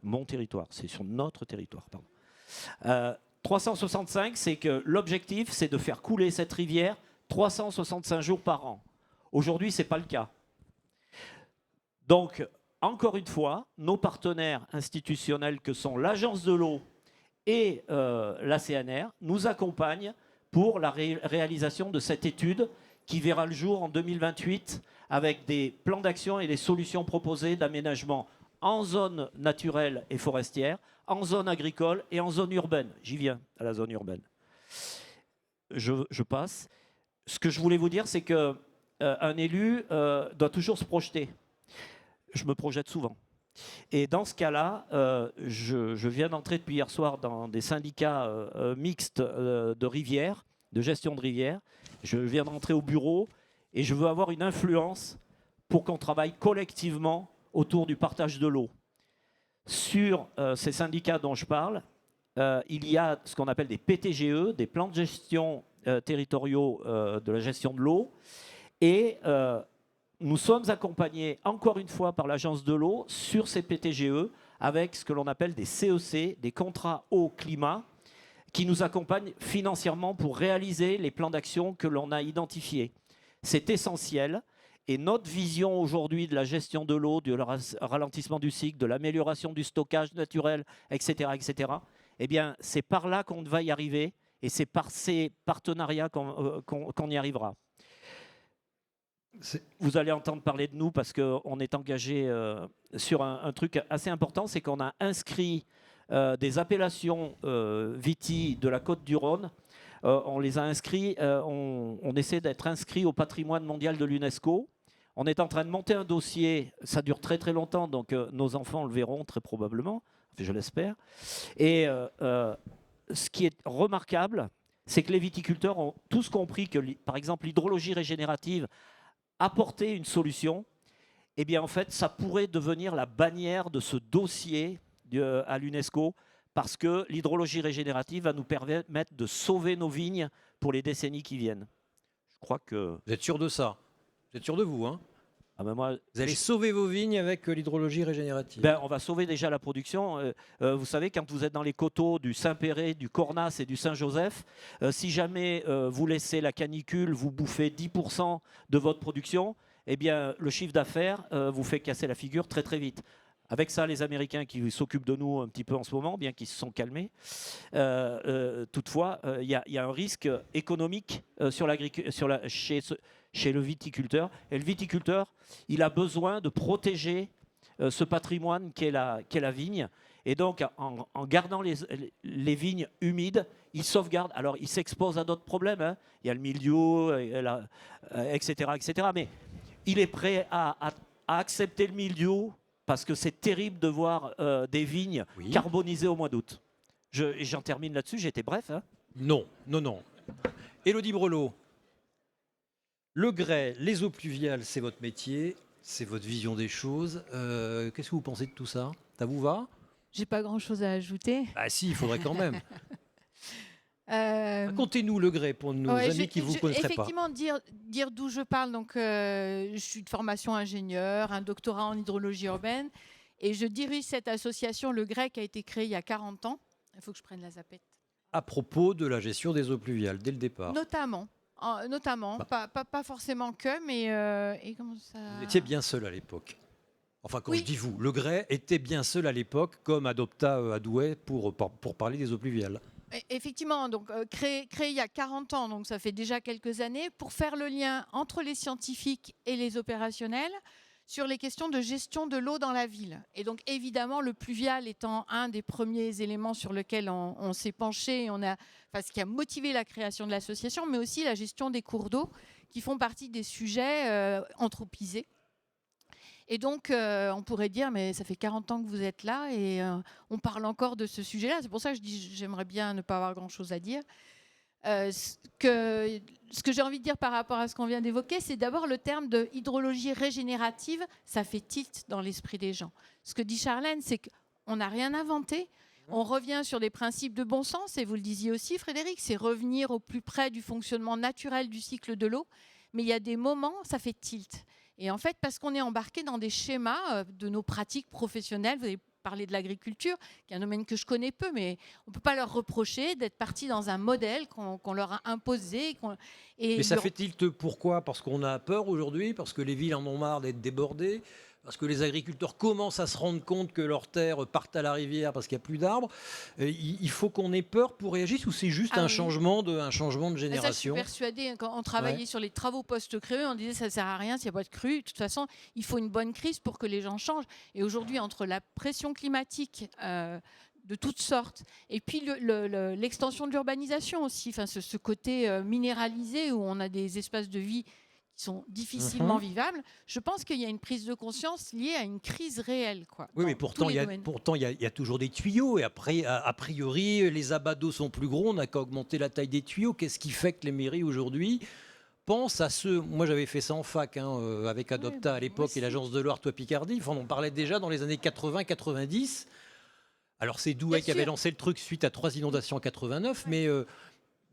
Mon territoire, c'est sur notre territoire, pardon. 365, c'est que l'objectif, c'est de faire couler cette rivière 365 jours par an. Aujourd'hui, ce n'est pas le cas. Donc, encore une fois, nos partenaires institutionnels que sont l'Agence de l'eau et la CNR nous accompagnent pour la réalisation de cette étude qui verra le jour en 2028 avec des plans d'action et des solutions proposées d'aménagement en zone naturelle et forestière, en zone agricole et en zone urbaine. J'y viens à la zone urbaine. Je passe. Ce que je voulais vous dire, c'est que un élu doit toujours se projeter. Je me projette souvent. Et dans ce cas-là, je viens d'entrer depuis hier soir dans des syndicats mixtes de rivières, de gestion de rivières. Je viens d'entrer au bureau et je veux avoir une influence pour qu'on travaille collectivement autour du partage de l'eau. Sur ces syndicats dont je parle, il y a ce qu'on appelle des PTGE, des plans de gestion territoriaux de la gestion de l'eau. Et nous sommes accompagnés, encore une fois, par l'Agence de l'eau sur ces PTGE avec ce que l'on appelle des CEC, des contrats eau-climat, qui nous accompagnent financièrement pour réaliser les plans d'action que l'on a identifiés. C'est essentiel. Et notre vision aujourd'hui de la gestion de l'eau, du ralentissement du cycle, de l'amélioration du stockage naturel, etc., eh bien, c'est par là qu'on va y arriver et c'est par ces partenariats qu'on y arrivera. Vous allez entendre parler de nous parce qu'on est engagé sur un truc assez important, c'est qu'on a inscrit des appellations viti de la Côte du Rhône. On les a inscrits, on essaie d'être inscrit au patrimoine mondial de l'UNESCO. On est en train de monter un dossier, ça dure très très longtemps, donc nos enfants le verront très probablement, je l'espère. Et ce qui est remarquable, c'est que les viticulteurs ont tous compris que, par exemple, l'hydrologie régénérative apportait une solution eh bien en fait, ça pourrait devenir la bannière de ce dossier à l'UNESCO, parce que l'hydrologie régénérative va nous permettre de sauver nos vignes pour les décennies qui viennent. Je crois que... Vous êtes sûr de ça? Vous êtes sûr de vous, hein? Ah ben moi, Vous allez sauver vos vignes avec l'hydrologie régénérative. Ben, on va sauver déjà la production. Vous savez, quand vous êtes dans les coteaux du Saint-Péret, du Cornas et du Saint-Joseph, si jamais vous laissez la canicule vous bouffer 10% de votre production, eh bien, le chiffre d'affaires vous fait casser la figure très très vite. Avec ça, les Américains qui s'occupent de nous un petit peu en ce moment, bien qu'ils se sont calmés, toutefois, il y a un risque économique chez le viticulteur. Et le viticulteur, il a besoin de protéger ce patrimoine qu'est la vigne. Et donc, en gardant les vignes humides, il sauvegarde. Alors, il s'expose à d'autres problèmes. Hein. Il y a le milieu, etc., etc. Mais il est prêt à accepter le milieu parce que c'est terrible de voir des vignes carbonisées au mois d'août. J'en termine là-dessus. J'étais bref. Hein. Non. Élodie Brelot. Le grès, les eaux pluviales, c'est votre métier, c'est votre vision des choses. Qu'est-ce que vous pensez de tout ça? Ça vous va? J'ai pas grand-chose à ajouter. Ah si, il faudrait quand même. Racontez-nous le grès pour nos amis qui ne vous connaîtraient pas. Effectivement, dire d'où je parle. Donc, je suis de formation ingénieur, un doctorat en hydrologie urbaine, et je dirige cette association, le grès, qui a été créée il y a 40 ans. Il faut que je prenne la zapette. À propos de la gestion des eaux pluviales, dès le départ. Notamment, pas forcément que, mais et comment ça... Vous étiez bien seul à l'époque. Enfin, quand Oui. je dis vous, le grès était bien seul à l'époque, comme adopta Adouet pour parler des eaux pluviales. Effectivement, donc créé il y a 40 ans, donc ça fait déjà quelques années, pour faire le lien entre les scientifiques et les opérationnels sur les questions de gestion de l'eau dans la ville. Et donc évidemment, le pluvial étant un des premiers éléments sur lequel on s'est penché, ce qui a motivé la création de l'association, mais aussi la gestion des cours d'eau, qui font partie des sujets anthropisés. Et donc, on pourrait dire, mais ça fait 40 ans que vous êtes là et on parle encore de ce sujet-là. C'est pour ça que je dis, j'aimerais bien ne pas avoir grand-chose à dire. Ce que j'ai envie de dire par rapport à ce qu'on vient d'évoquer, c'est d'abord le terme de hydrologie régénérative. Ça fait tilt dans l'esprit des gens. Ce que dit Charlène, c'est qu'on n'a rien inventé. On revient sur des principes de bon sens, et vous le disiez aussi, Frédéric, c'est revenir au plus près du fonctionnement naturel du cycle de l'eau. Mais il y a des moments, ça fait tilt. Et en fait, parce qu'on est embarqué dans des schémas de nos pratiques professionnelles, vous avez parlé de l'agriculture, qui est un domaine que je connais peu, mais on ne peut pas leur reprocher d'être partis dans un modèle qu'on leur a imposé. Mais ça fait tilt pourquoi? Parce qu'on a peur aujourd'hui, parce que les villes en ont marre d'être débordées, parce que les agriculteurs commencent à se rendre compte que leurs terres partent à la rivière parce qu'il n'y a plus d'arbres. Il faut qu'on ait peur pour réagir, ou c'est juste un changement de génération? Ça, je suis persuadée, quand on travaillait sur les travaux post-crue, on disait ça ne sert à rien s'il n'y a pas de crue. De toute façon, il faut une bonne crise pour que les gens changent. Et aujourd'hui, entre la pression climatique de toutes sortes, et puis l'extension de l'urbanisation aussi, enfin, ce côté minéralisé où on a des espaces de vie qui sont difficilement vivables, je pense qu'il y a une prise de conscience liée à une crise réelle. Oui, mais pourtant, il y a toujours des tuyaux. Et après, a priori, les abats d'eau sont plus gros. On n'a qu'à augmenter la taille des tuyaux. Qu'est-ce qui fait que les mairies, aujourd'hui, pensent à ceux... Moi, j'avais fait ça en fac, avec Adopta à l'époque et l'agence de l'Oise-Picardie. Enfin, on en parlait déjà dans les années 80-90. Alors, c'est Douai qui avait lancé le truc suite à 3 inondations en 89. Mais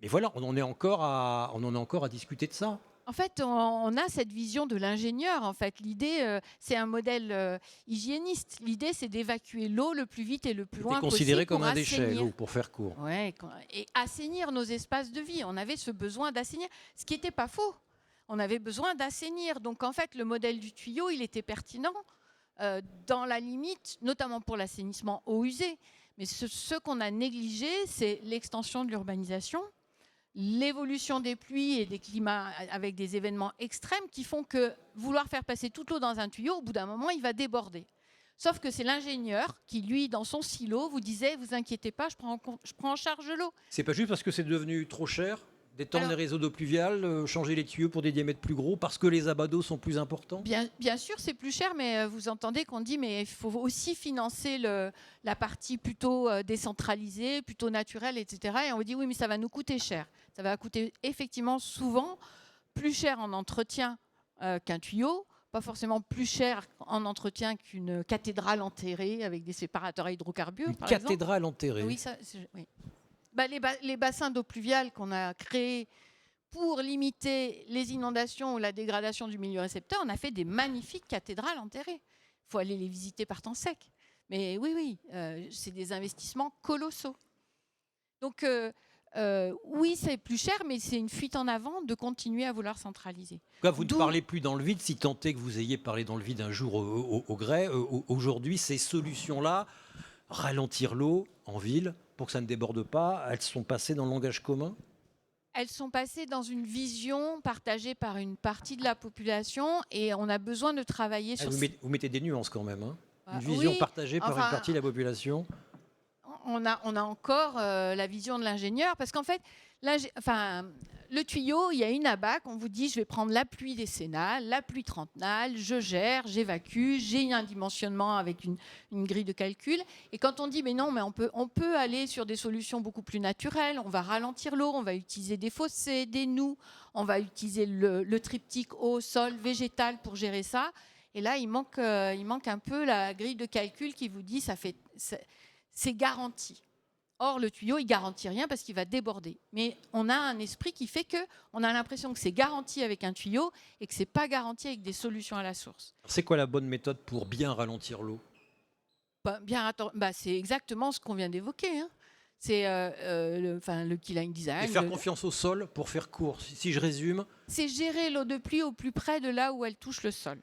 voilà, on en est encore à discuter de ça. En fait, on a cette vision de l'ingénieur. En fait, l'idée, c'est un modèle hygiéniste. L'idée, c'est d'évacuer l'eau le plus vite et le plus loin possible. C'est considéré comme un déchet, l'eau, pour faire court. Ouais, et assainir nos espaces de vie. On avait ce besoin d'assainir, ce qui n'était pas faux. On avait besoin d'assainir. Donc, en fait, le modèle du tuyau, il était pertinent dans la limite, notamment pour l'assainissement eau usée. Mais ce qu'on a négligé, c'est l'extension de l'urbanisation, l'évolution des pluies et des climats avec des événements extrêmes qui font que vouloir faire passer toute l'eau dans un tuyau, au bout d'un moment, il va déborder. Sauf que c'est l'ingénieur qui, lui, dans son silo, vous disait, vous inquiétez pas, je prends en charge l'eau. C'est pas juste parce que c'est devenu trop cher d'étendre les réseaux d'eau pluviale, changer les tuyaux pour des diamètres plus gros, parce que les abats d'eau sont plus importants? Bien sûr, c'est plus cher, mais vous entendez qu'on dit mais il faut aussi financer la partie plutôt décentralisée, plutôt naturelle, etc. Et on vous dit oui, mais ça va nous coûter cher. Ça va coûter effectivement souvent plus cher en entretien qu'un tuyau, pas forcément plus cher en entretien qu'une cathédrale enterrée avec des séparateurs à hydrocarbures. Une par exemple. cathédrale enterrée. Oui, oui. Les bassins d'eau pluviale qu'on a créés pour limiter les inondations ou la dégradation du milieu récepteur, on a fait des magnifiques cathédrales enterrées. Il faut aller les visiter par temps sec. Mais oui, c'est des investissements colossaux. Donc, oui, c'est plus cher, mais c'est une fuite en avant de continuer à vouloir centraliser. Pourquoi vous ne parlez plus dans le vide, si tant est que vous ayez parlé dans le vide un jour au gré. Aujourd'hui, ces solutions-là, ralentir l'eau en ville pour que ça ne déborde pas, elles sont passées dans le langage commun? Elles sont passées dans une vision partagée par une partie de la population et on a besoin de travailler sur... Vous mettez des nuances quand même. Hein. Une Oui, vision partagée par une partie de la population. On a encore la vision de l'ingénieur parce qu'en fait, le tuyau, il y a une ABAC, on vous dit je vais prendre la pluie décennale, la pluie trentenale, je gère, j'évacue, j'ai un dimensionnement avec une grille de calcul. Et quand on dit mais non, mais on peut aller sur des solutions beaucoup plus naturelles, on va ralentir l'eau, on va utiliser des fossés, des noues, on va utiliser le triptyque eau, sol, végétal pour gérer ça. Et là, il manque un peu la grille de calcul qui vous dit c'est garanti. Or, le tuyau, il ne garantit rien parce qu'il va déborder. Mais on a un esprit qui fait qu'on a l'impression que c'est garanti avec un tuyau et que ce n'est pas garanti avec des solutions à la source. C'est quoi la bonne méthode pour bien ralentir l'eau? C'est exactement ce qu'on vient d'évoquer. Hein. C'est le keyline design. Et faire confiance au sol pour faire court. Si je résume. C'est gérer l'eau de pluie au plus près de là où elle touche le sol.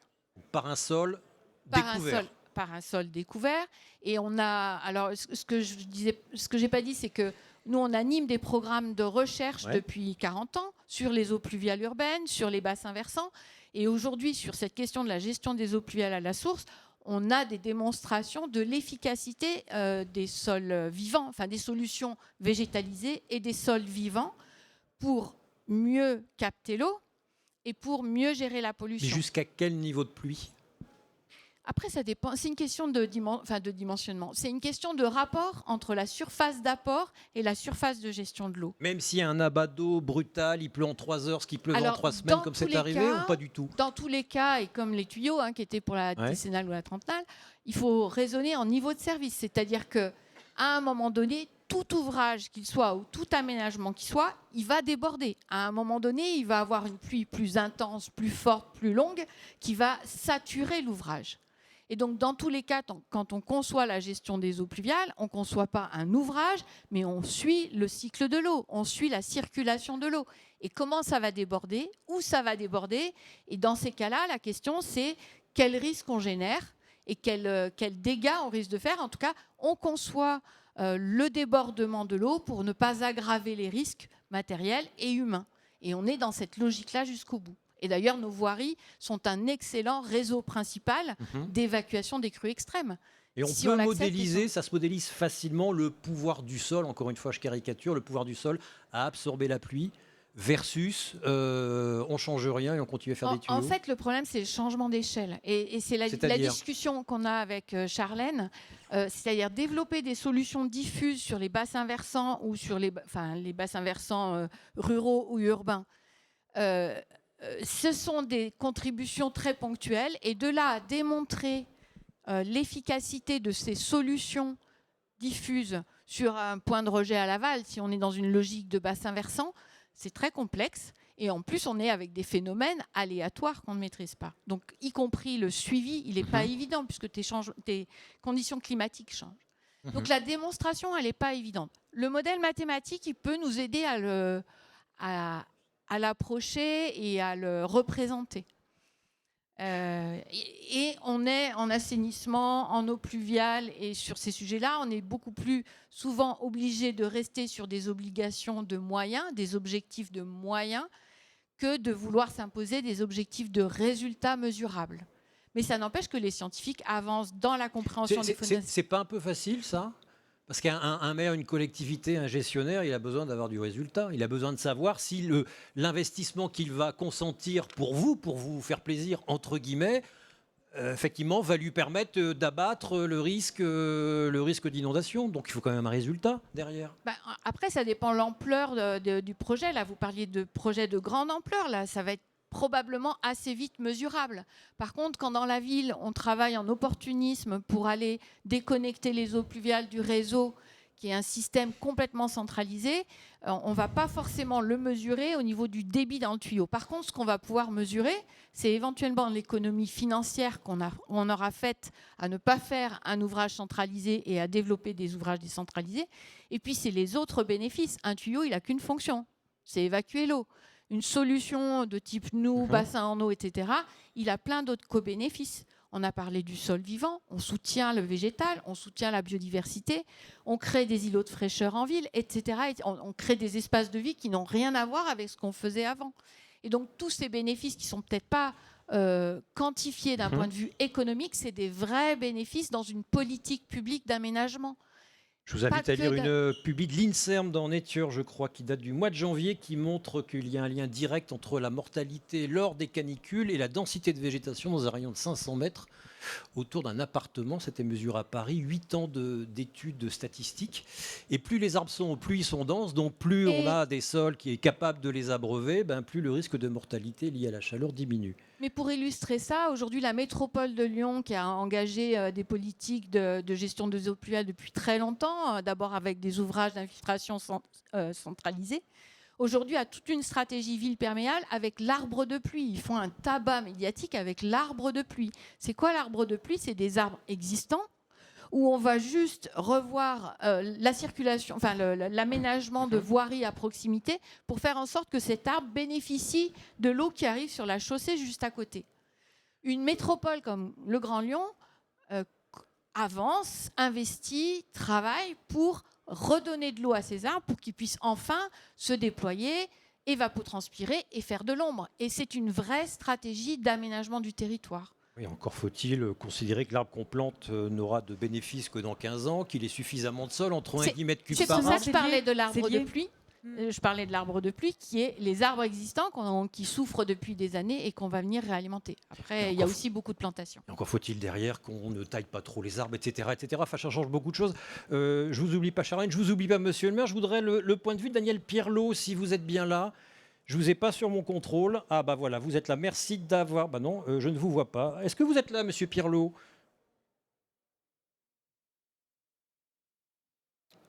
Par un sol découvert. Par un sol découvert. Et on a... Alors, ce que j'ai pas dit, c'est que nous, on anime des programmes de recherche depuis 40 ans sur les eaux pluviales urbaines, sur les bassins versants. Et aujourd'hui, sur cette question de la gestion des eaux pluviales à la source, on a des démonstrations de l'efficacité des sols vivants, enfin des solutions végétalisées et des sols vivants pour mieux capter l'eau et pour mieux gérer la pollution. Mais jusqu'à quel niveau de pluie? Après, ça dépend. C'est une question de dimensionnement. C'est une question de rapport entre la surface d'apport et la surface de gestion de l'eau. Même s'il y a un abat d'eau brutal, il pleut en 3 heures, ce qui pleut en 3 semaines, comme c'est arrivé, ou pas du tout? Dans tous les cas, et comme les tuyaux qui étaient pour la décennale ou la trentenale, il faut raisonner en niveau de service. C'est-à-dire qu'à un moment donné, tout ouvrage qu'il soit ou tout aménagement qu'il soit, il va déborder. À un moment donné, il va avoir une pluie plus intense, plus forte, plus longue, qui va saturer l'ouvrage. Et donc, dans tous les cas, quand on conçoit la gestion des eaux pluviales, on ne conçoit pas un ouvrage, mais on suit le cycle de l'eau, on suit la circulation de l'eau. Et comment ça va déborder, où ça va déborder. Et dans ces cas-là, la question, c'est quel risque on génère et quels dégâts on risque de faire. En tout cas, on conçoit le débordement de l'eau pour ne pas aggraver les risques matériels et humains. Et on est dans cette logique-là jusqu'au bout. Et d'ailleurs, nos voiries sont un excellent réseau principal d'évacuation des crues extrêmes. Et on peut modéliser, ça se modélise facilement, le pouvoir du sol, encore une fois je caricature, le pouvoir du sol à absorber la pluie versus on ne change rien et on continue à faire des tuyaux. En fait, le problème, c'est le changement d'échelle. Et c'est la discussion qu'on a avec Charlène, c'est-à-dire développer des solutions diffuses sur les bassins versants ou sur les bassins versants ruraux ou urbains. Ce sont des contributions très ponctuelles et de là à démontrer l'efficacité de ces solutions diffuses sur un point de rejet à l'aval, si on est dans une logique de bassin versant, c'est très complexe. Et en plus, on est avec des phénomènes aléatoires qu'on ne maîtrise pas. Donc, y compris le suivi, il n'est pas évident puisque tes conditions climatiques changent. Donc, la démonstration, elle n'est pas évidente. Le modèle mathématique, il peut nous aider à l'approcher et à le représenter. Et on est en assainissement, en eau pluviale, et sur ces sujets-là, on est beaucoup plus souvent obligé de rester sur des obligations de moyens, des objectifs de moyens, que de vouloir s'imposer des objectifs de résultats mesurables. Mais ça n'empêche que les scientifiques avancent dans la compréhension des phénomènes. C'est pas un peu facile, ça ? Parce qu'un maire, une collectivité, un gestionnaire, il a besoin d'avoir du résultat. Il a besoin de savoir si l'investissement qu'il va consentir pour vous faire plaisir, entre guillemets, effectivement, va lui permettre d'abattre le risque d'inondation. Donc il faut quand même un résultat derrière. Après, ça dépend de l'ampleur du projet. Là, vous parliez de projets de grande ampleur. Là, ça va être probablement assez vite mesurable. Par contre, quand dans la ville, on travaille en opportunisme pour aller déconnecter les eaux pluviales du réseau, qui est un système complètement centralisé, on ne va pas forcément le mesurer au niveau du débit dans le tuyau. Par contre, ce qu'on va pouvoir mesurer, c'est éventuellement l'économie financière qu'on aura faite à ne pas faire un ouvrage centralisé et à développer des ouvrages décentralisés. Et puis, c'est les autres bénéfices. Un tuyau, il n'a qu'une fonction, c'est évacuer l'eau. Une solution de type nous, bassin en eau, etc., il a plein d'autres co-bénéfices. On a parlé du sol vivant, on soutient le végétal, on soutient la biodiversité, on crée des îlots de fraîcheur en ville, etc. On crée des espaces de vie qui n'ont rien à voir avec ce qu'on faisait avant. Et donc tous ces bénéfices qui ne sont peut-être pas quantifiés d'un point de vue économique, c'est des vrais bénéfices dans une politique publique d'aménagement. Je vous invite à lire une publi de l'INSERM dans Nature, je crois, qui date du mois de janvier, qui montre qu'il y a un lien direct entre la mortalité lors des canicules et la densité de végétation dans un rayon de 500 mètres autour d'un appartement. C'était mesuré à Paris, 8 ans d'études statistiques. Et plus les arbres sont, plus ils sont denses, donc plus on a des sols qui est capable de les abreuver, plus le risque de mortalité lié à la chaleur diminue. Mais pour illustrer ça, aujourd'hui, la métropole de Lyon, qui a engagé des politiques de gestion des eaux pluviales depuis très longtemps, d'abord avec des ouvrages d'infiltration centralisés, aujourd'hui a toute une stratégie ville perméable avec l'arbre de pluie. Ils font un tabac médiatique avec l'arbre de pluie. C'est quoi l'arbre de pluie? C'est des arbres existants où on va juste revoir la circulation, enfin l'aménagement de voiries à proximité pour faire en sorte que cet arbre bénéficie de l'eau qui arrive sur la chaussée juste à côté. Une métropole comme le Grand Lyon avance, investit, travaille pour redonner de l'eau à ces arbres pour qu'ils puissent enfin se déployer, évapotranspirer et faire de l'ombre. Et c'est une vraie stratégie d'aménagement du territoire. Oui, encore faut-il considérer que l'arbre qu'on plante n'aura de bénéfices que dans 15 ans, qu'il ait suffisamment de sol, entre 1 et 10 mètres cubes par an. C'est pour ça que je parlais de l'arbre de pluie. Je parlais de l'arbre de pluie qui est les arbres existants qui souffrent depuis des années et qu'on va venir réalimenter. Après, il y a aussi beaucoup de plantations. Et encore faut-il derrière qu'on ne taille pas trop les arbres, etc. etc. Enfin, ça change beaucoup de choses. Je vous oublie pas, Charlène, je vous oublie pas, monsieur le maire. Je voudrais le point de vue de Daniel Pierlot, si vous êtes bien là. Je ne vous ai pas sur mon contrôle. Ah bah voilà, vous êtes là. Merci d'avoir... Bah non, je ne vous vois pas. Est-ce que vous êtes là, monsieur Pierlot?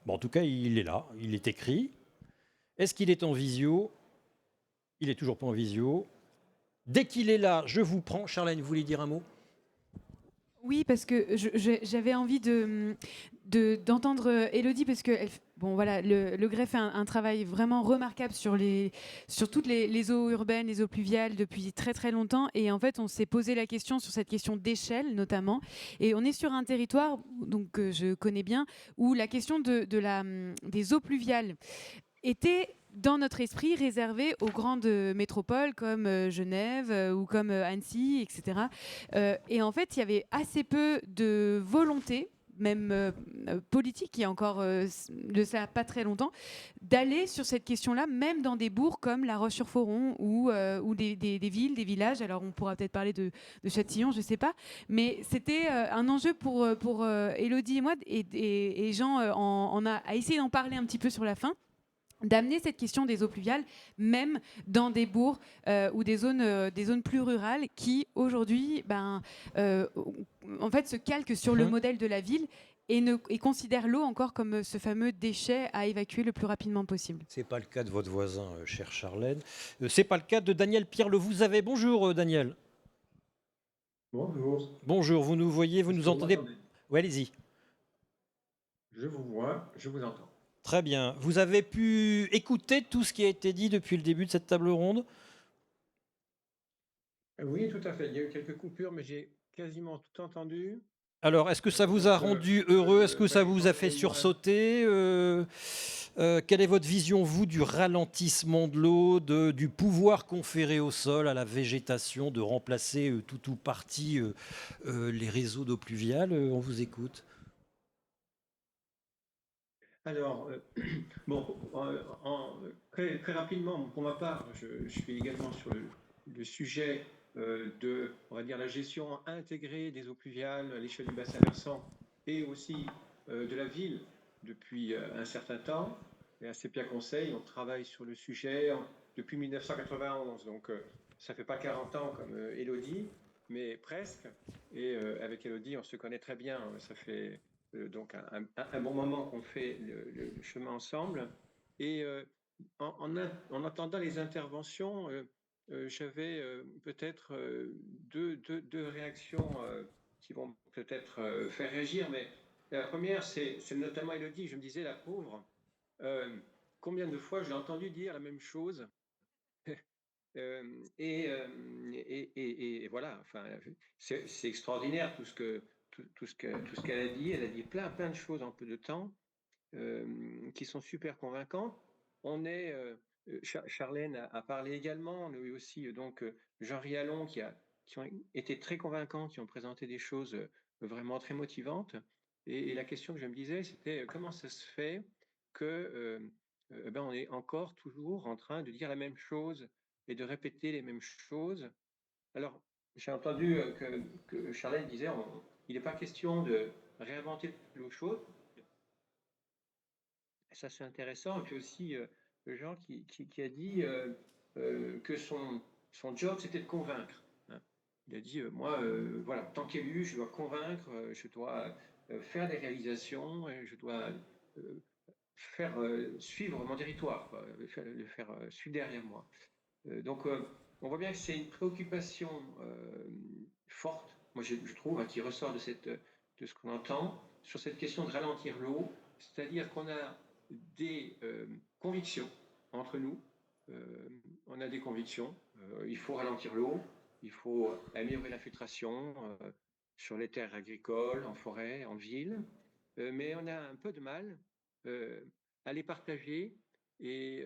Bon, en tout cas, il est là. Il est écrit. Est-ce qu'il est en visio? Il n'est toujours pas en visio. Dès qu'il est là, je vous prends. Charlène, vous voulez dire un mot? Oui, parce que j'avais envie d'entendre Élodie, parce que bon, voilà, le Greffe fait un travail vraiment remarquable sur toutes les eaux urbaines, les eaux pluviales depuis très très longtemps. Et en fait, on s'est posé la question sur cette question d'échelle notamment. Et on est sur un territoire donc, que je connais bien, où la question des eaux pluviales était dans notre esprit réservé aux grandes métropoles comme Genève ou comme Annecy, etc. Et en fait, il y avait assez peu de volonté, même politique, il y a encore de ça pas très longtemps, d'aller sur cette question-là, même dans des bourgs comme La Roche-sur-Foron ou des villes, des villages. Alors, on pourra peut-être parler de Châtillon, je ne sais pas. Mais c'était un enjeu pour Élodie et moi, et Jean a essayé d'en parler un petit peu sur la fin, d'amener cette question des eaux pluviales, même dans des bourgs ou des zones plus rurales qui, aujourd'hui, en fait, se calquent sur le modèle de la ville et considèrent l'eau encore comme ce fameux déchet à évacuer le plus rapidement possible. Ce n'est pas le cas de votre voisin, chère Charlène. Ce n'est pas le cas de Daniel Pierlot. Vous avez... Bonjour, Daniel. Bonjour. Bonjour, vous nous voyez, vous nous entendez? Oui, allez-y. Je vous vois, je vous entends. Très bien. Vous avez pu écouter tout ce qui a été dit depuis le début de cette table ronde? Oui, tout à fait. Il y a eu quelques coupures, mais j'ai quasiment tout entendu. Alors, est-ce que ça vous a rendu heureux? Est-ce que ça vous a fait sursauter? Quelle est votre vision, vous, du ralentissement de l'eau, du pouvoir conféré au sol, à la végétation, de remplacer tout ou partie les réseaux d'eau pluviale? On vous écoute. Alors, très, très rapidement, pour ma part, je suis également sur le sujet de, on va dire, la gestion intégrée des eaux pluviales à l'échelle du bassin versant et aussi de la ville depuis un certain temps. Et à Sepia Conseil, on travaille sur le sujet depuis 1991. Donc, ça fait pas 40 ans comme Élodie, mais presque. Et avec Élodie, on se connaît très bien. Ça fait donc un bon moment qu'on fait le chemin ensemble. Et en entendant les interventions, j'avais peut-être deux réactions qui vont peut-être faire réagir. Mais la première, c'est notamment Élodie. Je me disais, la pauvre, combien de fois je l'ai entendu dire la même chose. Et voilà, enfin, c'est extraordinaire tout ce qu'elle a dit. Elle a dit plein de choses en peu de temps qui sont super convaincantes. Charlène a parlé également. On a eu aussi donc Jean Rialon qui ont été très convaincants, qui ont présenté des choses vraiment très motivantes. Et la question que je me disais, c'était comment ça se fait que ben, on est encore toujours en train de dire la même chose et de répéter les mêmes choses. Alors, j'ai entendu que Charlène disait il n'est pas question de réinventer l'eau chaude. Ça, c'est intéressant. Et puis aussi, Jean qui a dit que son job, c'était de convaincre. Hein. Il a dit, moi, voilà, tant qu'élu, je dois convaincre, je dois faire des réalisations, je dois faire suivre mon territoire, quoi, le faire suivre derrière moi. Donc, on voit bien que c'est une préoccupation forte, moi je trouve, hein, qui ressort de ce qu'on entend, sur cette question de ralentir l'eau, c'est-à-dire qu'on a des convictions entre nous, on a des convictions, il faut ralentir l'eau, il faut améliorer l'infiltration sur les terres agricoles, en forêt, en ville, mais on a un peu de mal à les partager et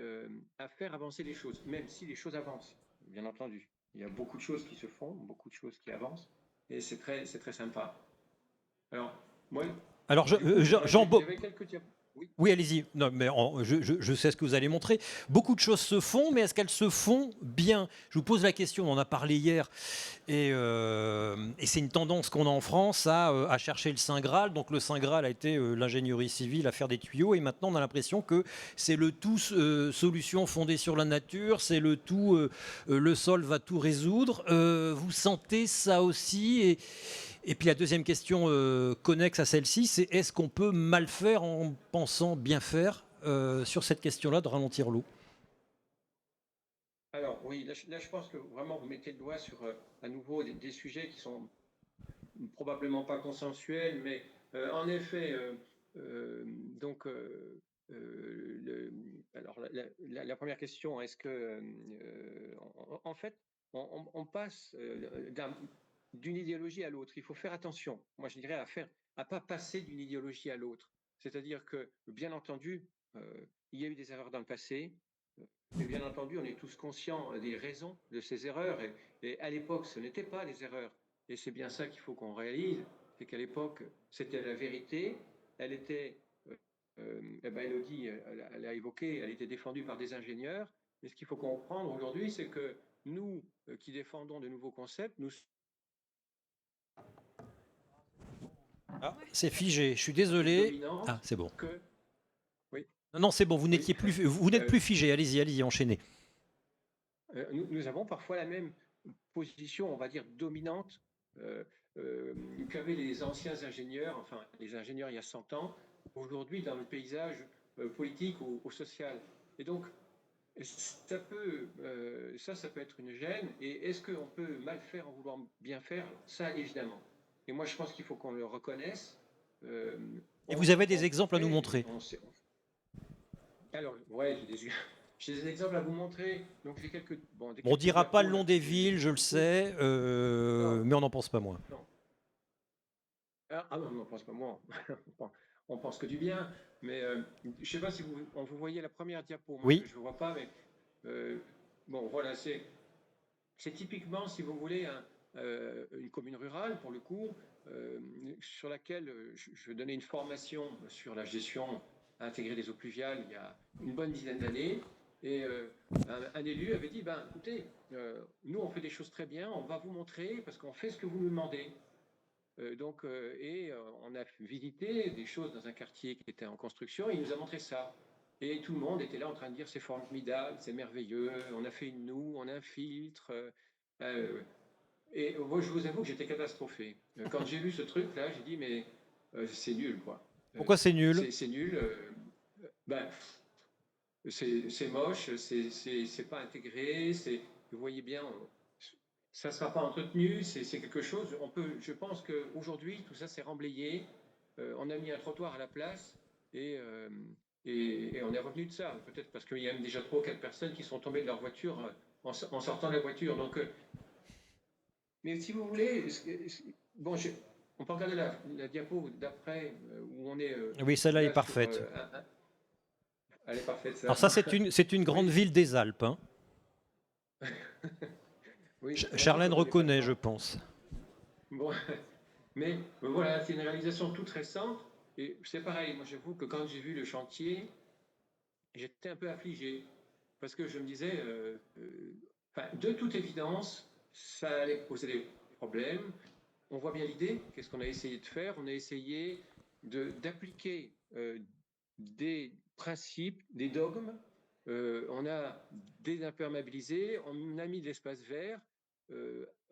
à faire avancer les choses, même si les choses avancent, bien entendu. Il y a beaucoup de choses qui se font, beaucoup de choses qui avancent, et c'est très sympa. Alors, moi, Alors, Jean, j'avais quelques diapositives. Oui. Oui, allez-y. Non, mais je sais ce que vous allez montrer. Beaucoup de choses se font, mais est-ce qu'elles se font bien? Je vous pose la question, on en a parlé hier, et c'est une tendance qu'on a en France à chercher le Saint Graal. Donc le Saint Graal a été l'ingénierie civile, à faire des tuyaux, et maintenant on a l'impression que c'est le tout solution fondée sur la nature, c'est le tout, le sol va tout résoudre. Vous sentez ça aussi? Et puis la deuxième question connexe à celle-ci, c'est est-ce qu'on peut mal faire en pensant bien faire sur cette question-là de ralentir l'eau? Alors oui, là, je pense que vraiment vous mettez le doigt sur à nouveau des sujets qui sont probablement pas consensuels, mais en effet, donc alors la première question, est-ce que en fait on passe d'une idéologie à l'autre. Il faut faire attention. Moi, je dirais à pas passer d'une idéologie à l'autre. C'est-à-dire que, bien entendu, il y a eu des erreurs dans le passé. Et bien entendu, on est tous conscients des raisons de ces erreurs. Et à l'époque, ce n'était pas les erreurs. Et c'est bien ça qu'il faut qu'on réalise. C'est qu'à l'époque, c'était la vérité. Elle était, Elodie, elle a évoqué, elle était défendue par des ingénieurs. Mais ce qu'il faut comprendre aujourd'hui, c'est que nous, qui défendons de nouveaux concepts, nous Ah, c'est figé, je suis désolé. Ah, c'est bon. Oui. Non, c'est bon, vous n'êtes plus figé. Allez-y, enchaînez. Nous avons parfois la même position, on va dire, dominante qu'avaient les anciens ingénieurs, enfin les ingénieurs il y a 100 ans, aujourd'hui dans le paysage politique ou social. Et donc, ça peut être une gêne. Et est-ce qu'on peut mal faire en voulant bien faire? Ça, évidemment. Et moi, je pense qu'il faut qu'on le reconnaisse. Et vous avez des exemples à nous montrer? Alors, ouais, j'ai des exemples à vous montrer. Donc, j'ai quelques. On ne dira pas le nom des villes, je le sais, mais on n'en pense pas moins. Non. Ah non, on n'en pense pas moins. On pense que du bien. Mais je ne sais pas si vous voyez la première diapo. Moi, oui. Je ne vois pas, mais bon, voilà, c'est typiquement, si vous voulez, une commune rurale, pour le coup, sur laquelle je donnais une formation sur la gestion intégrée des eaux pluviales il y a une bonne dizaine d'années. Et un élu avait dit, ben, écoutez, nous, on fait des choses très bien, on va vous montrer, parce qu'on fait ce que vous nous demandez. On a visité des choses dans un quartier qui était en construction, et il nous a montré ça. Et tout le monde était là en train de dire c'est formidable, c'est merveilleux, on a fait une noue, on infiltre. Et moi, je vous avoue que j'étais catastrophé. Quand j'ai vu ce truc-là, j'ai dit mais c'est nul, quoi. Pourquoi c'est nul? C'est nul. Ben, c'est moche, c'est pas intégré, vous voyez bien, ça ne sera pas entretenu, c'est quelque chose, je pense qu'aujourd'hui, tout ça s'est remblayé, on a mis un trottoir à la place, et on est revenu de ça, peut-être parce qu'il y a même déjà 3 ou 4 personnes qui sont tombées de leur voiture en sortant de la voiture. Donc, mais si vous voulez, bon, on peut regarder la diapo d'après, où on est... Oui, celle-là est sur, parfaite. elle est parfaite, ça. Alors ça, c'est une grande ville des Alpes. Hein. Oui, Charlène reconnaît, je pense. Bon, mais voilà, c'est une réalisation toute récente. Et c'est pareil, moi j'avoue que quand j'ai vu le chantier, j'étais un peu affligé. Parce que je me disais, de toute évidence, ça allait poser des problèmes. On voit bien l'idée, qu'est-ce qu'on a essayé de faire? On a essayé d'appliquer des principes, des dogmes. On a désimperméabilisé, on a mis de l'espace vert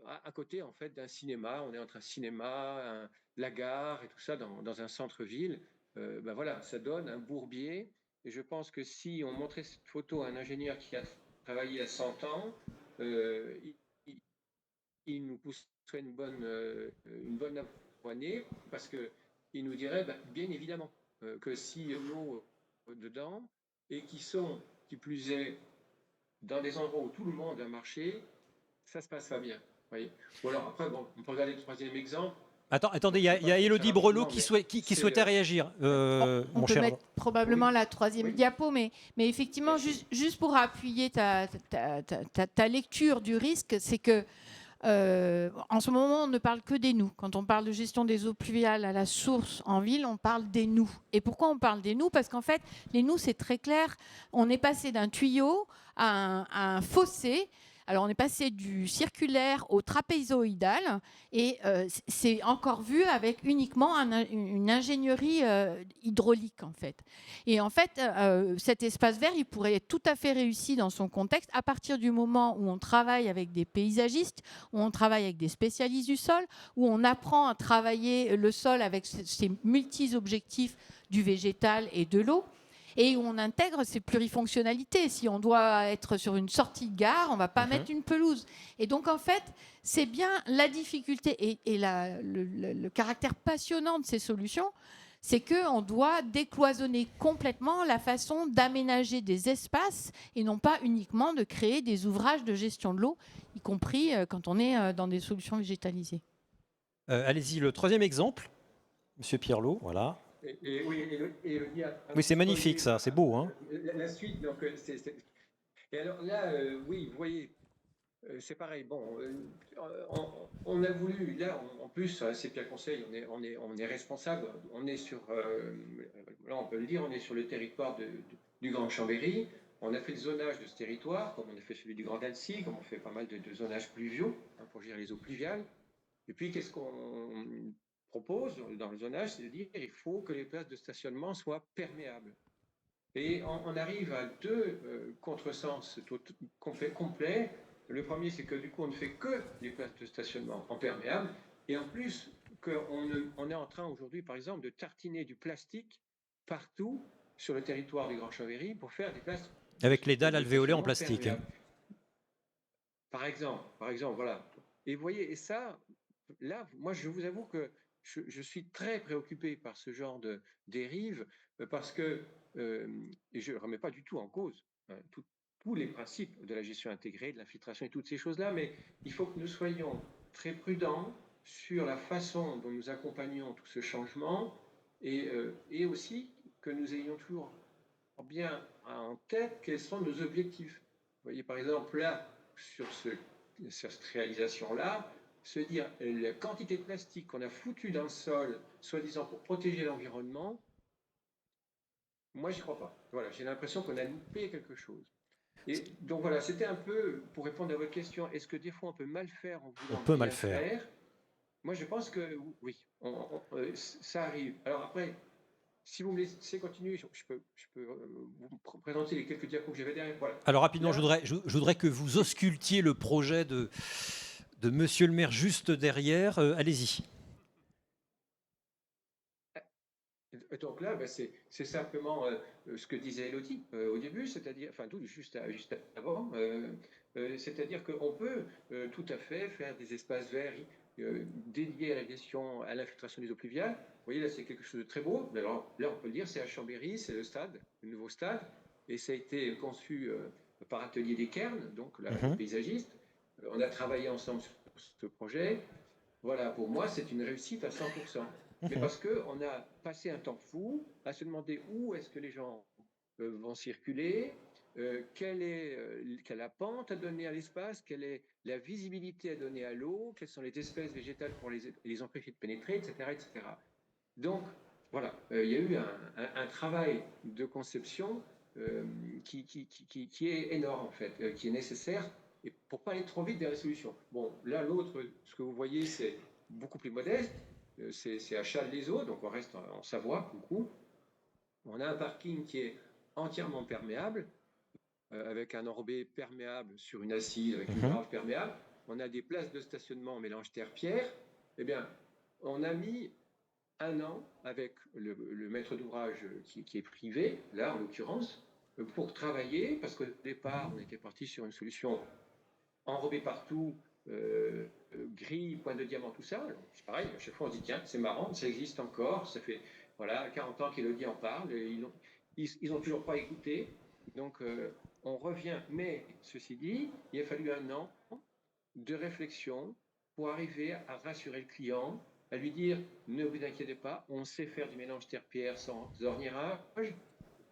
à côté en fait d'un cinéma. On est entre un cinéma, la gare et tout ça dans un centre-ville. Ben voilà, ça donne un bourbier. Et je pense que si on montrait cette photo à un ingénieur qui a travaillé à 100 ans, il nous pousserait une bonne poignée parce qu'il nous dirait bien évidemment que si l'eau dedans et qui plus est, dans des endroits où tout le monde a marché, ça se passe pas bien. Voyez. Ou alors après, bon, on peut regarder le 3e exemple. Attendez, il y a Élodie Brelot qui souhaitait réagir. On peut mettre probablement la 3e diapo, mais effectivement, juste pour appuyer ta lecture du risque, c'est que en ce moment, on ne parle que des nous. Quand on parle de gestion des eaux pluviales à la source en ville, on parle des nous. Et pourquoi on parle des nous? Parce qu'en fait, les nous, c'est très clair. On est passé d'un tuyau à un fossé. Alors, on est passé du circulaire au trapézoïdal et c'est encore vu avec uniquement une ingénierie hydraulique, en fait. Et en fait, cet espace vert, il pourrait être tout à fait réussi dans son contexte à partir du moment où on travaille avec des paysagistes, où on travaille avec des spécialistes du sol, où on apprend à travailler le sol avec ces multi-objectifs du végétal et de l'eau, et où on intègre ces plurifonctionnalités. Si on doit être sur une sortie de gare, on ne va pas mettre une pelouse. Et donc, en fait, c'est bien la difficulté et le caractère passionnant de ces solutions, c'est qu'on doit décloisonner complètement la façon d'aménager des espaces et non pas uniquement de créer des ouvrages de gestion de l'eau, y compris quand on est dans des solutions végétalisées. Allez-y, le 3e exemple, Monsieur Pierlot, voilà. Oui, c'est magnifique ça, c'est beau. Hein. La suite, donc, et alors là, oui, vous voyez, c'est pareil. Bon, on a voulu, là, en plus, c'est Pierre Conseil, on est responsable, on est sur, là on peut le dire, on est sur le territoire du Grand Chambéry. On a fait le zonage de ce territoire, comme on a fait celui du Grand Annecy, comme on fait pas mal de zonages pluviaux pour gérer les eaux pluviales. Et puis, qu'est-ce qu'on propose dans le zonage, c'est de dire qu'il faut que les places de stationnement soient perméables. Et on arrive à 2 contresens complets. Le premier, c'est que du coup, on ne fait que les places de stationnement en perméable. Et en plus, on est en train aujourd'hui, par exemple, de tartiner du plastique partout sur le territoire du Grand Chambéry pour faire des places. Avec les dalles alvéolées en plastique. Hein. Par exemple, voilà. Et vous voyez, et ça, là, moi, je vous avoue que je suis très préoccupé par ce genre de dérive parce que, et je ne remets pas du tout en cause tous les principes de la gestion intégrée, de l'infiltration et toutes ces choses-là, mais il faut que nous soyons très prudents sur la façon dont nous accompagnons tout ce changement et aussi que nous ayons toujours bien en tête quels sont nos objectifs. Vous voyez, par exemple, là, sur cette réalisation-là, se dire la quantité de plastique qu'on a foutu dans le sol, soi-disant pour protéger l'environnement, moi, j'y crois pas. Voilà, j'ai l'impression qu'on a loupé quelque chose. Et donc voilà, c'était un peu pour répondre à votre question. Est-ce que des fois on peut mal faire en voulant on peut mal faire? Moi, je pense que oui, ça arrive. Alors après, si vous me laissez continuer, je peux vous présenter les quelques diapos que j'avais derrière. Voilà. Alors rapidement, je voudrais que vous auscultiez le projet de Monsieur le maire juste derrière. Allez-y. Donc là, c'est simplement ce que disait Elodie au début, c'est-à-dire, enfin tout juste avant, c'est-à-dire qu'on peut tout à fait faire des espaces verts dédiés à la gestion, à l'infiltration des eaux pluviales. Vous voyez, là, c'est quelque chose de très beau. Alors là, on peut le dire, c'est à Chambéry, c'est le stade, le nouveau stade, et ça a été conçu par Atelier des Cairns, donc là, paysagiste. On a travaillé ensemble sur ce projet. Voilà, pour moi, c'est une réussite à 100%. Mais parce qu'on a passé un temps fou à se demander où est-ce que les gens vont circuler, quelle est la pente à donner à l'espace, quelle est la visibilité à donner à l'eau, quelles sont les espèces végétales pour les empêcher de pénétrer, etc. etc. Donc, voilà, il y a eu un travail de conception qui est énorme, en fait, qui est nécessaire et pour ne pas aller trop vite vers les solutions. Bon, là, l'autre, ce que vous voyez, c'est beaucoup plus modeste. C'est à Châles-les-Eaux, donc on reste en Savoie, beaucoup. On a un parking qui est entièrement perméable, avec un enrobé perméable sur une assise, avec une grave perméable. On a des places de stationnement en mélange terre-pierre. Eh bien, on a mis 1 an avec le maître d'ouvrage qui est privé, là en l'occurrence, pour travailler, parce qu'au départ, on était parti sur une solution enrobée partout, gris, point de diamant, tout ça. C'est pareil, à chaque fois on se dit tiens, c'est marrant, ça existe encore, ça fait 40 ans qu'Elodie en parle, et ils ont toujours pas écouté, donc on revient, mais ceci dit, il a fallu 1 an de réflexion pour arriver à rassurer le client, à lui dire ne vous inquiétez pas, on sait faire du mélange terre-pierre sans ornirage,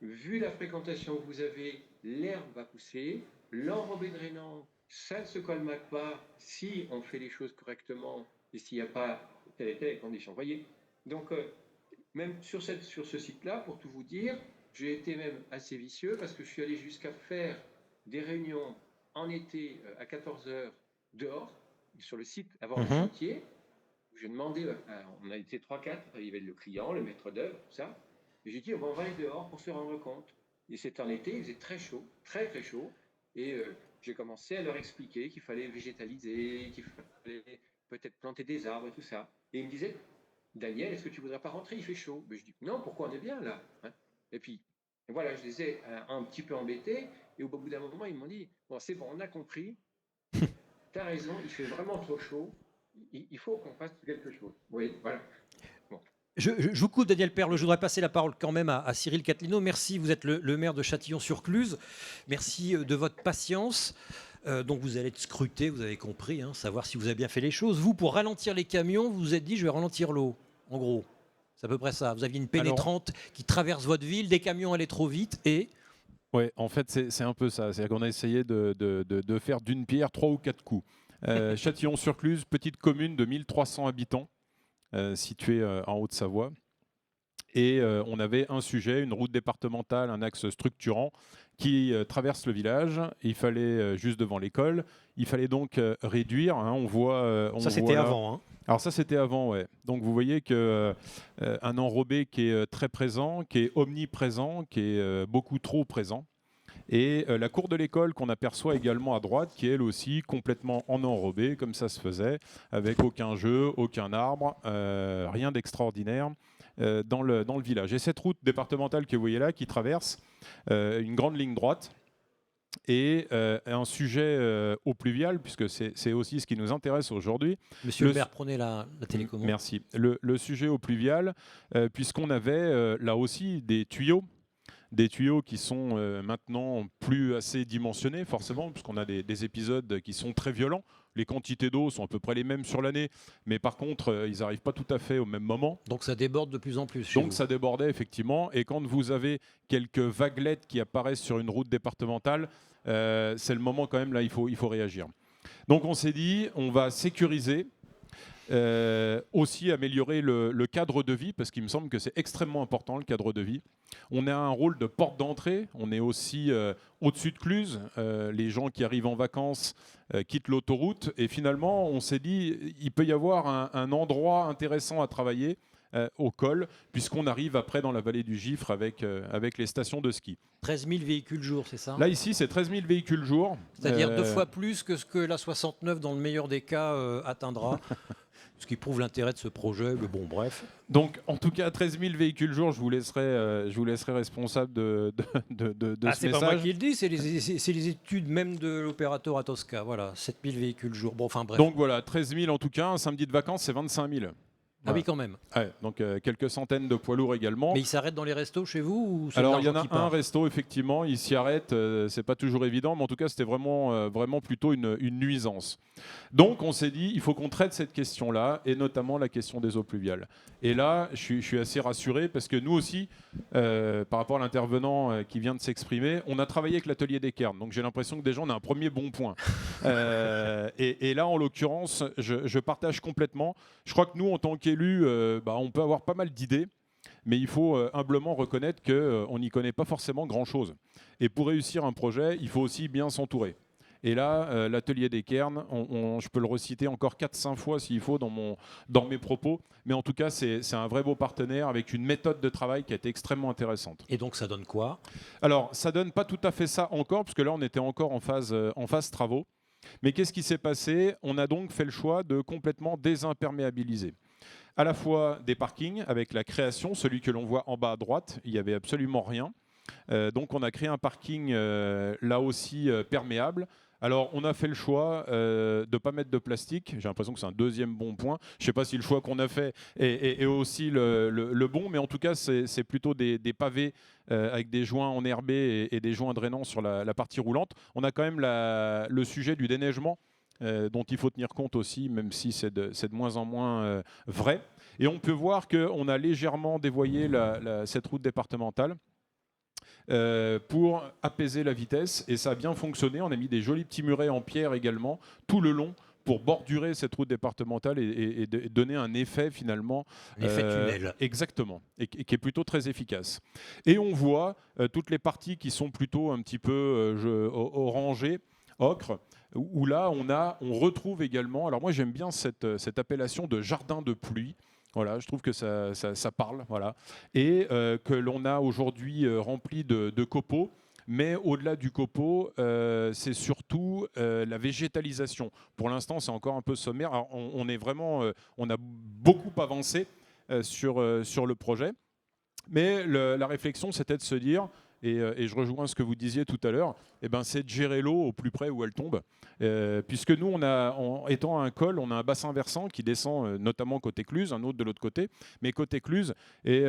vu la fréquentation que vous avez, l'herbe va pousser, l'enrobé drainant, ça ne se colmate pas si on fait les choses correctement et s'il n'y a pas telle et telle condition. Vous voyez ? Donc, même sur ce site-là, pour tout vous dire, j'ai été même assez vicieux parce que je suis allé jusqu'à faire des réunions en été à 14h dehors, sur le site, avant le chantier. J'ai demandé, on a été 3-4, il y avait le client, le maître d'œuvre, tout ça. Et j'ai dit, on va aller dehors pour se rendre compte. Et c'était en été, il faisait très chaud, très très chaud. Et j'ai commencé à leur expliquer qu'il fallait végétaliser, qu'il fallait peut-être planter des arbres et tout ça. Et ils me disaient, Daniel, est-ce que tu ne voudrais pas rentrer? Il fait chaud. Mais je dis, non, pourquoi, on est bien là, hein. Et puis, voilà, je les ai un petit peu embêtés. Et au bout d'un moment, ils m'ont dit, bon, c'est bon, on a compris. Tu as raison, il fait vraiment trop chaud. Il faut qu'on fasse quelque chose. Oui, voilà. Bon. Je vous coupe, Daniel Perle. Je voudrais passer la parole quand même à Cyril Catlino. Merci, vous êtes le maire de Châtillon-sur-Cluse. Merci de votre patience. Donc vous allez être scruté, vous avez compris, hein, savoir si vous avez bien fait les choses. Vous, pour ralentir les camions, vous vous êtes dit je vais ralentir l'eau, en gros. C'est à peu près ça. Vous aviez une pénétrante qui traverse votre ville, des camions allaient trop vite et... Oui, en fait, c'est un peu ça. C'est-à-dire qu'on a essayé de faire d'une pierre 3 ou 4 coups. Châtillon-sur-Cluse, petite commune de 1300 habitants, située en Haute-Savoie. Et on avait un sujet, une route départementale, un axe structurant qui traverse le village. Il fallait, juste devant l'école, il fallait donc réduire. Hein, on voit, ça, c'était avant. Hein. Alors ça, c'était avant, ouais. Donc vous voyez qu'un enrobé qui est très présent, qui est omniprésent, qui est beaucoup trop présent. Et la cour de l'école qu'on aperçoit également à droite, qui est elle aussi complètement en enrobé, comme ça se faisait, avec aucun jeu, aucun arbre, rien d'extraordinaire dans le village. Et cette route départementale que vous voyez là, qui traverse une grande ligne droite, et un sujet au pluvial, puisque c'est aussi ce qui nous intéresse aujourd'hui. Monsieur le maire, prenez la télécommande. Merci. Le sujet au pluvial, puisqu'on avait là aussi des tuyaux qui sont maintenant plus assez dimensionnés, forcément, puisqu'on a des épisodes qui sont très violents. Les quantités d'eau sont à peu près les mêmes sur l'année, mais par contre, ils n'arrivent pas tout à fait au même moment. Donc ça déborde de plus en plus. Donc ça débordait, effectivement. Et quand vous avez quelques vaguelettes qui apparaissent sur une route départementale, c'est le moment quand même, là, il faut réagir. Donc on s'est dit, on va sécuriser, aussi améliorer le cadre de vie, parce qu'il me semble que c'est extrêmement important, le cadre de vie. On a un rôle de porte d'entrée, on est aussi au-dessus de Cluse, les gens qui arrivent en vacances quittent l'autoroute, et finalement on s'est dit il peut y avoir un endroit intéressant à travailler au col, puisqu'on arrive après dans la vallée du Gifre avec les stations de ski. 13 000 véhicules jour, c'est ça? Là, ici, c'est 13 000 véhicules jour. C'est-à-dire 2 fois plus que ce que la 69, dans le meilleur des cas, atteindra. Ce qui prouve l'intérêt de ce projet, mais bon, bref. Donc, en tout cas, 13 000 véhicules jour, je vous laisserai responsable de ce message. C'est pas moi qui le dis, c'est les études même de l'opérateur Atosca. Voilà, 7 000 véhicules jour. Bon, enfin bref. Donc voilà, 13 000 en tout cas. Un samedi de vacances, c'est 25 000. Ah oui, quand même. Ouais, donc quelques centaines de poids lourds également. Mais ils s'arrêtent dans les restos chez vous ou Alors il y en a un resto, effectivement, il s'y arrête, c'est pas toujours évident, mais en tout cas c'était vraiment plutôt une nuisance. Donc on s'est dit, il faut qu'on traite cette question-là, et notamment la question des eaux pluviales. Et là, je suis assez rassuré, parce que nous aussi, par rapport à l'intervenant qui vient de s'exprimer, on a travaillé avec l'atelier des Cairns, donc j'ai l'impression que déjà on a un premier bon point. Et là, en l'occurrence, je partage complètement. Je crois que nous, en tant qu'élus, on peut avoir pas mal d'idées, mais il faut humblement reconnaître qu'on n'y connaît pas forcément grand-chose. Et pour réussir un projet, il faut aussi bien s'entourer. Et là, l'atelier des Cairns, je peux le reciter encore 4-5 fois s'il faut dans mes propos, mais en tout cas, c'est un vrai beau partenaire avec une méthode de travail qui a été extrêmement intéressante. Et donc, ça donne quoi? Alors, ça donne pas tout à fait ça encore, parce que là, on était encore en phase travaux. Mais qu'est-ce qui s'est passé? On a donc fait le choix de complètement désimperméabiliser à la fois des parkings avec la création, celui que l'on voit en bas à droite, il n'y avait absolument rien. Donc on a créé un parking là aussi perméable. Alors on a fait le choix de ne pas mettre de plastique, j'ai l'impression que c'est un deuxième bon point. Je ne sais pas si le choix qu'on a fait est aussi le bon, mais en tout cas c'est plutôt des pavés avec des joints enherbés et des joints drainants sur la partie roulante. On a quand même le sujet du déneigement, dont il faut tenir compte aussi, même si c'est de moins en moins vrai. Et on peut voir qu'on a légèrement dévoyé cette route départementale pour apaiser la vitesse, et ça a bien fonctionné. On a mis des jolis petits murets en pierre également, tout le long, pour bordurer cette route départementale et donner un effet finalement... Un effet tunnel. Exactement, et qui est plutôt très efficace. Et on voit toutes les parties qui sont plutôt un petit peu orangées, ocre, où là on retrouve également, alors moi j'aime bien cette appellation de jardin de pluie. Voilà, je trouve que ça parle, voilà. Et que l'on a aujourd'hui rempli de copeaux. Mais au-delà du copeau, c'est surtout la végétalisation. Pour l'instant, c'est encore un peu sommaire. Alors, on a beaucoup avancé sur le projet. Mais la réflexion, c'était de se dire, et je rejoins ce que vous disiez tout à l'heure, c'est de gérer l'eau au plus près où elle tombe. Puisque nous, étant un col, on a un bassin versant qui descend notamment côté Cluse, un autre de l'autre côté, mais côté Cluse. Et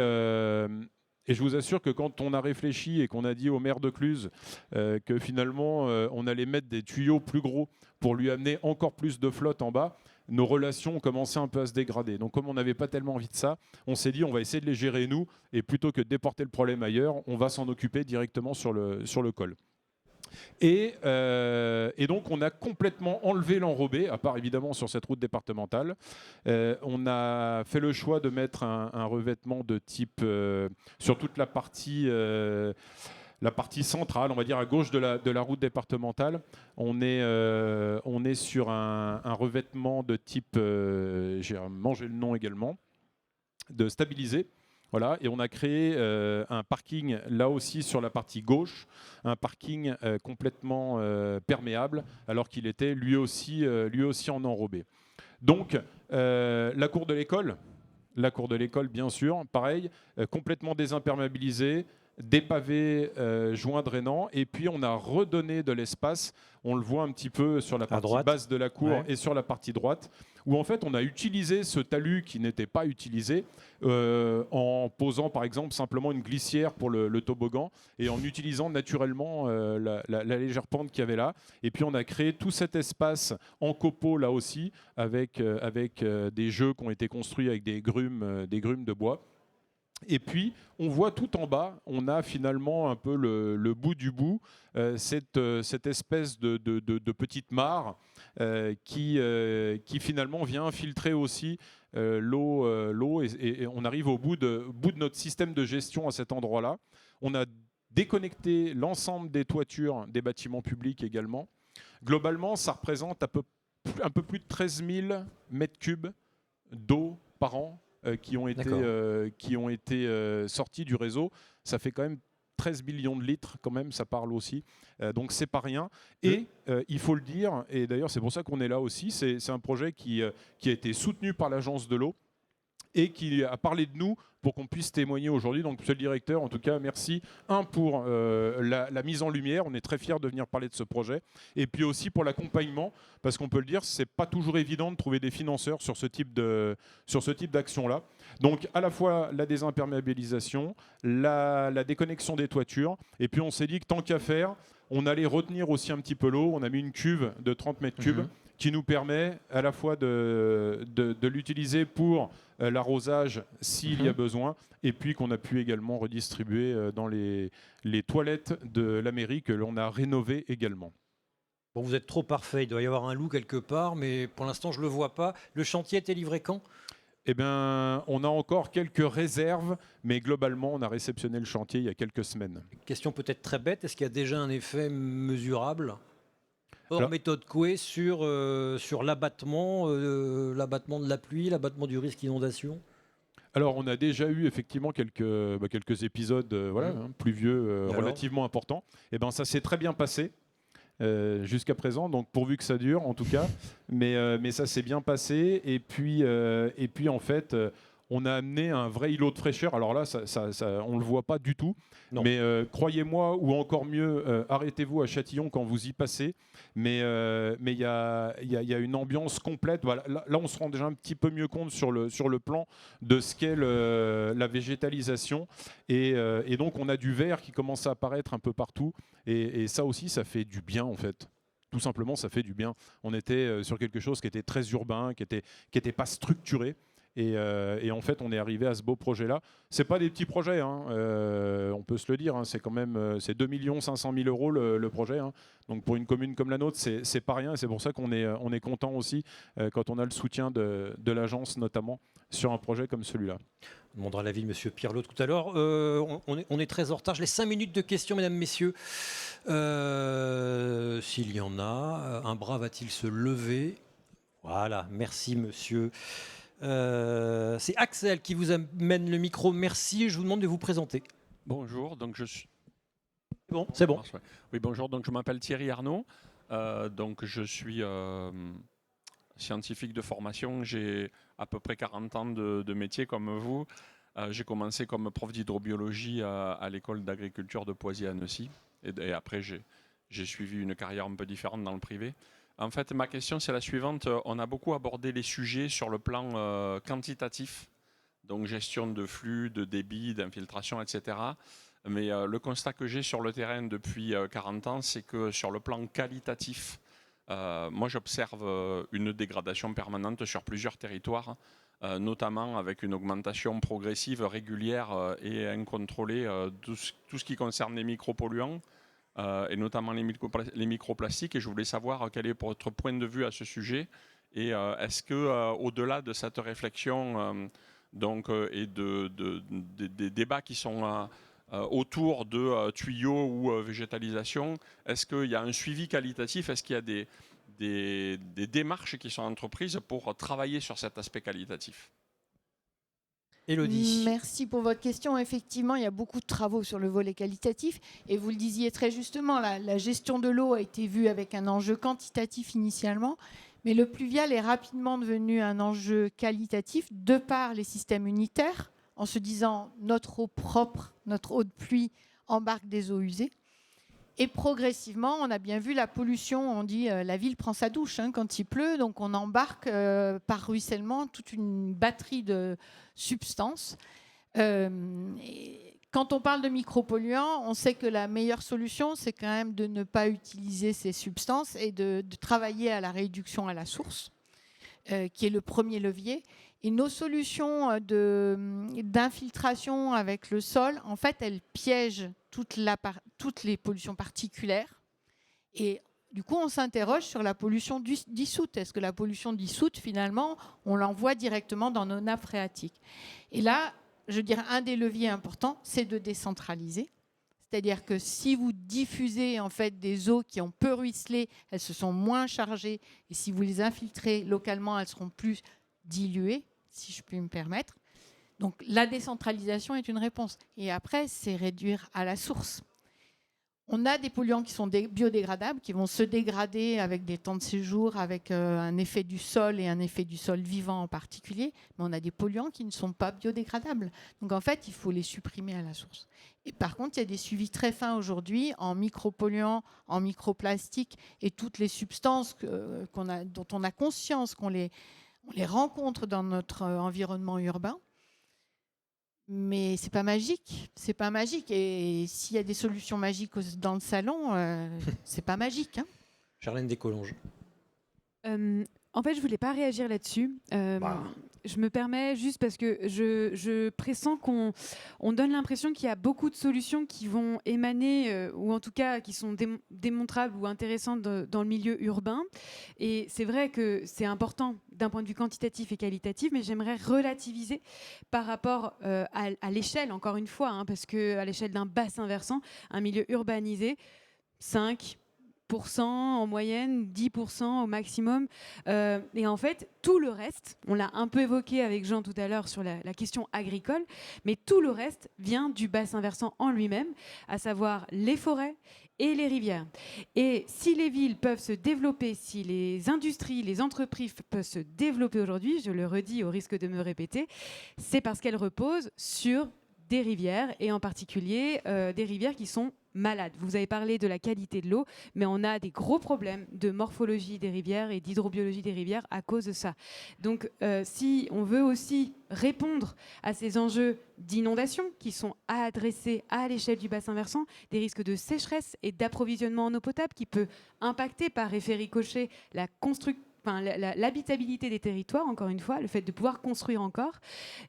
je vous assure que quand on a réfléchi et qu'on a dit au maire de Cluse que finalement on allait mettre des tuyaux plus gros pour lui amener encore plus de flotte en bas, nos relations ont commencé un peu à se dégrader. Donc comme on n'avait pas tellement envie de ça, on s'est dit on va essayer de les gérer nous, et plutôt que de déporter le problème ailleurs, on va s'en occuper directement sur le col. Et donc on a complètement enlevé l'enrobé, à part évidemment sur cette route départementale. On a fait le choix de mettre un revêtement de type sur toute la partie centrale, on va dire à gauche de la route départementale. On est sur un revêtement de type, j'ai mangé le nom également, de stabilisé. Voilà, et on a créé un parking là aussi sur la partie gauche, un parking complètement perméable, alors qu'il était lui aussi en enrobé. Donc la cour de l'école bien sûr, pareil, complètement désimperméabilisée, des pavés joints drainants, et puis on a redonné de l'espace, on le voit un petit peu sur la partie basse de la cour, ouais, et sur la partie droite, où en fait on a utilisé ce talus qui n'était pas utilisé en posant par exemple simplement une glissière pour le toboggan, et en utilisant naturellement la légère pente qu'il y avait là, et puis on a créé tout cet espace en copeaux là aussi, avec des jeux qui ont été construits avec des grumes de bois. Et puis, on voit tout en bas, on a finalement un peu le bout du bout, cette espèce de petite mare qui finalement vient infiltrer aussi l'eau, et on arrive au bout de notre système de gestion à cet endroit-là. On a déconnecté l'ensemble des toitures des bâtiments publics également. Globalement, ça représente un peu plus de 13 000 mètres cubes d'eau par an qui ont été sortis du réseau. Ça fait quand même 13 millions de litres, quand même, ça parle aussi. Donc, c'est pas rien. Et il faut le dire, et d'ailleurs, c'est pour ça qu'on est là aussi, c'est un projet qui a été soutenu par l'Agence de l'eau et qui a parlé de nous pour qu'on puisse témoigner aujourd'hui. Donc, monsieur le directeur, en tout cas, merci. Pour la mise en lumière. On est très fiers de venir parler de ce projet. Et puis aussi pour l'accompagnement, parce qu'on peut le dire, c'est pas toujours évident de trouver des financeurs sur ce type d'action-là. Donc, à la fois la désimperméabilisation, la déconnexion des toitures. Et puis, on s'est dit que tant qu'à faire, on allait retenir aussi un petit peu l'eau. On a mis une cuve de 30 mètres cubes qui nous permet à la fois de l'utiliser pour l'arrosage s'il y a besoin, et puis qu'on a pu également redistribuer dans les toilettes de la mairie que l'on a rénovées également. Bon, vous êtes trop parfait, il doit y avoir un loup quelque part, mais pour l'instant je ne le vois pas. Le chantier était livré quand ? Eh bien, on a encore quelques réserves, mais globalement, on a réceptionné le chantier il y a quelques semaines. Question peut-être très bête, est-ce qu'il y a déjà un effet mesurable ? Alors, méthode Coué sur l'abattement de la pluie, l'abattement du risque d'inondation. Alors, on a déjà eu effectivement quelques épisodes pluvieux relativement importants. Et ben, ça s'est très bien passé jusqu'à présent, donc pourvu que ça dure en tout cas. Mais ça s'est bien passé. Et puis en fait, on a amené un vrai îlot de fraîcheur. Alors là, on ne le voit pas du tout. Non. Mais croyez-moi, ou encore mieux, arrêtez-vous à Châtillon quand vous y passez. Mais il y a une ambiance complète. Voilà. Là, on se rend déjà un petit peu mieux compte sur le plan de ce qu'est la végétalisation. Et donc, on a du vert qui commence à apparaître un peu partout. Et ça aussi, ça fait du bien, en fait. Tout simplement, ça fait du bien. On était sur quelque chose qui était très urbain, qui était pas structuré. Et en fait, on est arrivé à ce beau projet-là. C'est pas des petits projets, hein. On peut se le dire. Hein. C'est quand même 2 500 000 euros le projet. Hein. Donc pour une commune comme la nôtre, c'est pas rien. Et c'est pour ça qu'on est content aussi quand on a le soutien de l'agence, notamment sur un projet comme celui-là. On demandera l'avis de M. Pirlot tout à l'heure. On est très en retard. Je laisse 5 minutes de questions, mesdames, messieurs. S'il y en a, un bras va-t-il se lever ? Voilà, merci monsieur. C'est Axel qui vous amène le micro. Merci, je vous demande de vous présenter. Bonjour, donc je suis... Bon, c'est bon. Oui, bonjour, donc je m'appelle Thierry Arnaud. Donc je suis scientifique de formation. J'ai à peu près 40 ans de métier comme vous. J'ai commencé comme prof d'hydrobiologie à l'école d'agriculture de Poisy à Annecy. Et après, j'ai suivi une carrière un peu différente dans le privé. En fait, ma question, c'est la suivante. On a beaucoup abordé les sujets sur le plan quantitatif, donc gestion de flux, de débit, d'infiltration, etc. Mais le constat que j'ai sur le terrain depuis 40 ans, c'est que sur le plan qualitatif, moi, j'observe une dégradation permanente sur plusieurs territoires, notamment avec une augmentation progressive, régulière et incontrôlée de tout ce qui concerne les micropolluants. Et notamment les microplastiques. Et je voulais savoir quel est votre point de vue à ce sujet. Et est-ce que, au-delà de cette réflexion et des débats qui sont autour de tuyaux ou végétalisation, est-ce qu'il y a un suivi qualitatif? Est-ce qu'il y a des démarches qui sont entreprises pour travailler sur cet aspect qualitatif? Élodie. Merci pour votre question. Effectivement, il y a beaucoup de travaux sur le volet qualitatif. Et vous le disiez très justement, la gestion de l'eau a été vue avec un enjeu quantitatif initialement. Mais le pluvial est rapidement devenu un enjeu qualitatif de par les systèmes unitaires, en se disant notre eau propre, notre eau de pluie embarque des eaux usées. Et progressivement, on a bien vu la pollution. On dit la ville prend sa douche quand il pleut. Donc on embarque par ruissellement toute une batterie de substances. Quand on parle de micropolluants, on sait que la meilleure solution, c'est quand même de ne pas utiliser ces substances et de travailler à la réduction à la source, qui est le premier levier. Et nos solutions d'infiltration avec le sol, en fait, elles piègent toutes les pollutions particulières. Et du coup, on s'interroge sur la pollution dissoute. Est-ce que la pollution dissoute, finalement, on l'envoie directement dans nos nappes phréatiques? Et là, je dirais, un des leviers importants, c'est de décentraliser. C'est-à-dire que si vous diffusez en fait des eaux qui ont peu ruisselé, elles se sont moins chargées. Et si vous les infiltrez localement, elles seront plus diluées, si je puis me permettre. Donc la décentralisation est une réponse. Et après, c'est réduire à la source. On a des polluants qui sont biodégradables, qui vont se dégrader avec des temps de séjour, avec un effet du sol et un effet du sol vivant en particulier. Mais on a des polluants qui ne sont pas biodégradables. Donc en fait, il faut les supprimer à la source. Et par contre, il y a des suivis très fins aujourd'hui en micropolluants, en microplastiques et toutes les substances dont on a conscience qu'on les rencontre dans notre environnement urbain. Mais c'est pas magique, c'est pas magique. Et s'il y a des solutions magiques dans le salon, c'est pas magique. Hein. Charlène Descolonges. En fait, je voulais pas réagir là-dessus. Je me permets juste parce que je pressens qu'on donne l'impression qu'il y a beaucoup de solutions qui vont émaner, ou en tout cas qui sont démontrables ou intéressantes dans le milieu urbain. Et c'est vrai que c'est important d'un point de vue quantitatif et qualitatif, mais j'aimerais relativiser par rapport à l'échelle, encore une fois, hein, parce qu'à l'échelle d'un bassin versant, un milieu urbanisé, 5% en moyenne, 10% au maximum. Et en fait, tout le reste, on l'a un peu évoqué avec Jean tout à l'heure sur la question agricole, mais tout le reste vient du bassin versant en lui-même, à savoir les forêts et les rivières. Et si les villes peuvent se développer, si les industries, les entreprises peuvent se développer aujourd'hui, je le redis au risque de me répéter, c'est parce qu'elles reposent sur des rivières, et en particulier des rivières qui sont malades. Vous avez parlé de la qualité de l'eau, mais on a des gros problèmes de morphologie des rivières et d'hydrobiologie des rivières à cause de ça. Donc si on veut aussi répondre à ces enjeux d'inondation qui sont à adresser à l'échelle du bassin versant, des risques de sécheresse et d'approvisionnement en eau potable qui peut impacter par effet ricochet l'habitabilité des territoires, encore une fois, le fait de pouvoir construire encore,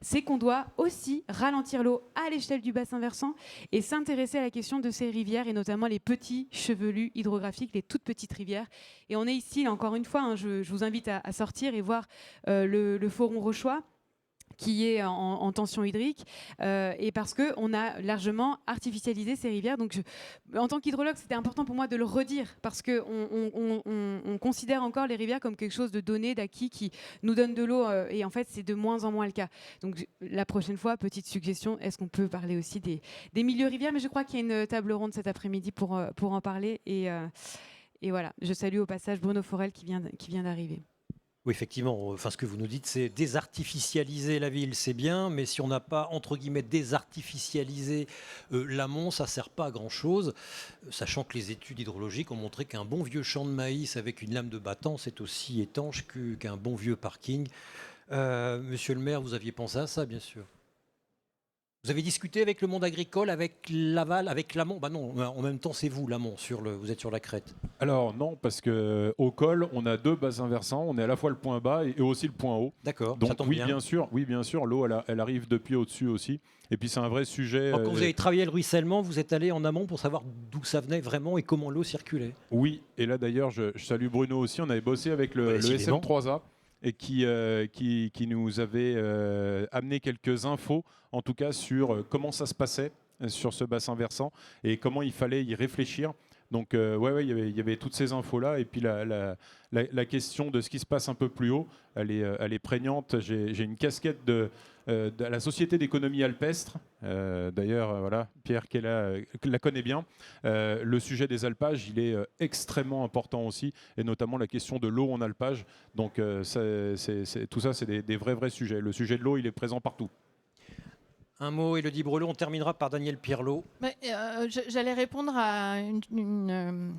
c'est qu'on doit aussi ralentir l'eau à l'échelle du bassin versant et s'intéresser à la question de ces rivières et notamment les petits chevelus hydrographiques, les toutes petites rivières. Et on est ici, encore une fois, hein, je vous invite à sortir et voir le Foron Rochois, qui est en tension hydrique, et parce qu'on a largement artificialisé ces rivières. Donc, en tant qu'hydrologue, c'était important pour moi de le redire, parce qu'on considère encore les rivières comme quelque chose de donné, d'acquis, qui nous donne de l'eau, et en fait, c'est de moins en moins le cas. Donc, la prochaine fois, petite suggestion, est-ce qu'on peut parler aussi des milieux rivières? Mais je crois qu'il y a une table ronde cet après-midi pour en parler, et voilà. Je salue au passage Bruno Forel qui vient d'arriver. Oui, effectivement, ce que vous nous dites, c'est désartificialiser la ville, c'est bien, mais si on n'a pas, entre guillemets, désartificialisé l'amont, ça ne sert pas à grand-chose, sachant que les études hydrologiques ont montré qu'un bon vieux champ de maïs avec une lame de battant, c'est aussi étanche qu'un bon vieux parking. Monsieur le maire, vous aviez pensé à ça, bien sûr. Vous avez discuté avec le monde agricole, avec l'aval, avec l'amont? Non, en même temps, c'est vous, l'amont, vous êtes sur la crête. Alors non, parce qu'au col, on a deux bassins versants. On est à la fois le point bas et aussi le point haut. D'accord, donc ça tombe oui, bien. bien sûr, l'eau, elle arrive depuis au-dessus aussi. Et puis c'est un vrai sujet. Quand vous avez travaillé le ruissellement, vous êtes allé en amont pour savoir d'où ça venait vraiment et comment l'eau circulait. Oui, et là d'ailleurs, je salue Bruno aussi. On avait bossé avec le SM3A. Et qui nous avait amené quelques infos, en tout cas sur comment ça se passait sur ce bassin versant et comment il fallait y réfléchir. Donc il y avait toutes ces infos-là. Et puis la question de ce qui se passe un peu plus haut, elle est prégnante. J'ai une casquette de la Société d'économie alpestre. D'ailleurs, voilà, Pierre qui est là, la connaît bien. Le sujet des alpages, il est extrêmement important aussi, et notamment la question de l'eau en alpage. Donc tout ça, c'est des vrais sujets. Le sujet de l'eau, il est présent partout. Un mot, Élodie Brelot, on terminera par Daniel Pirlot. J'allais répondre à une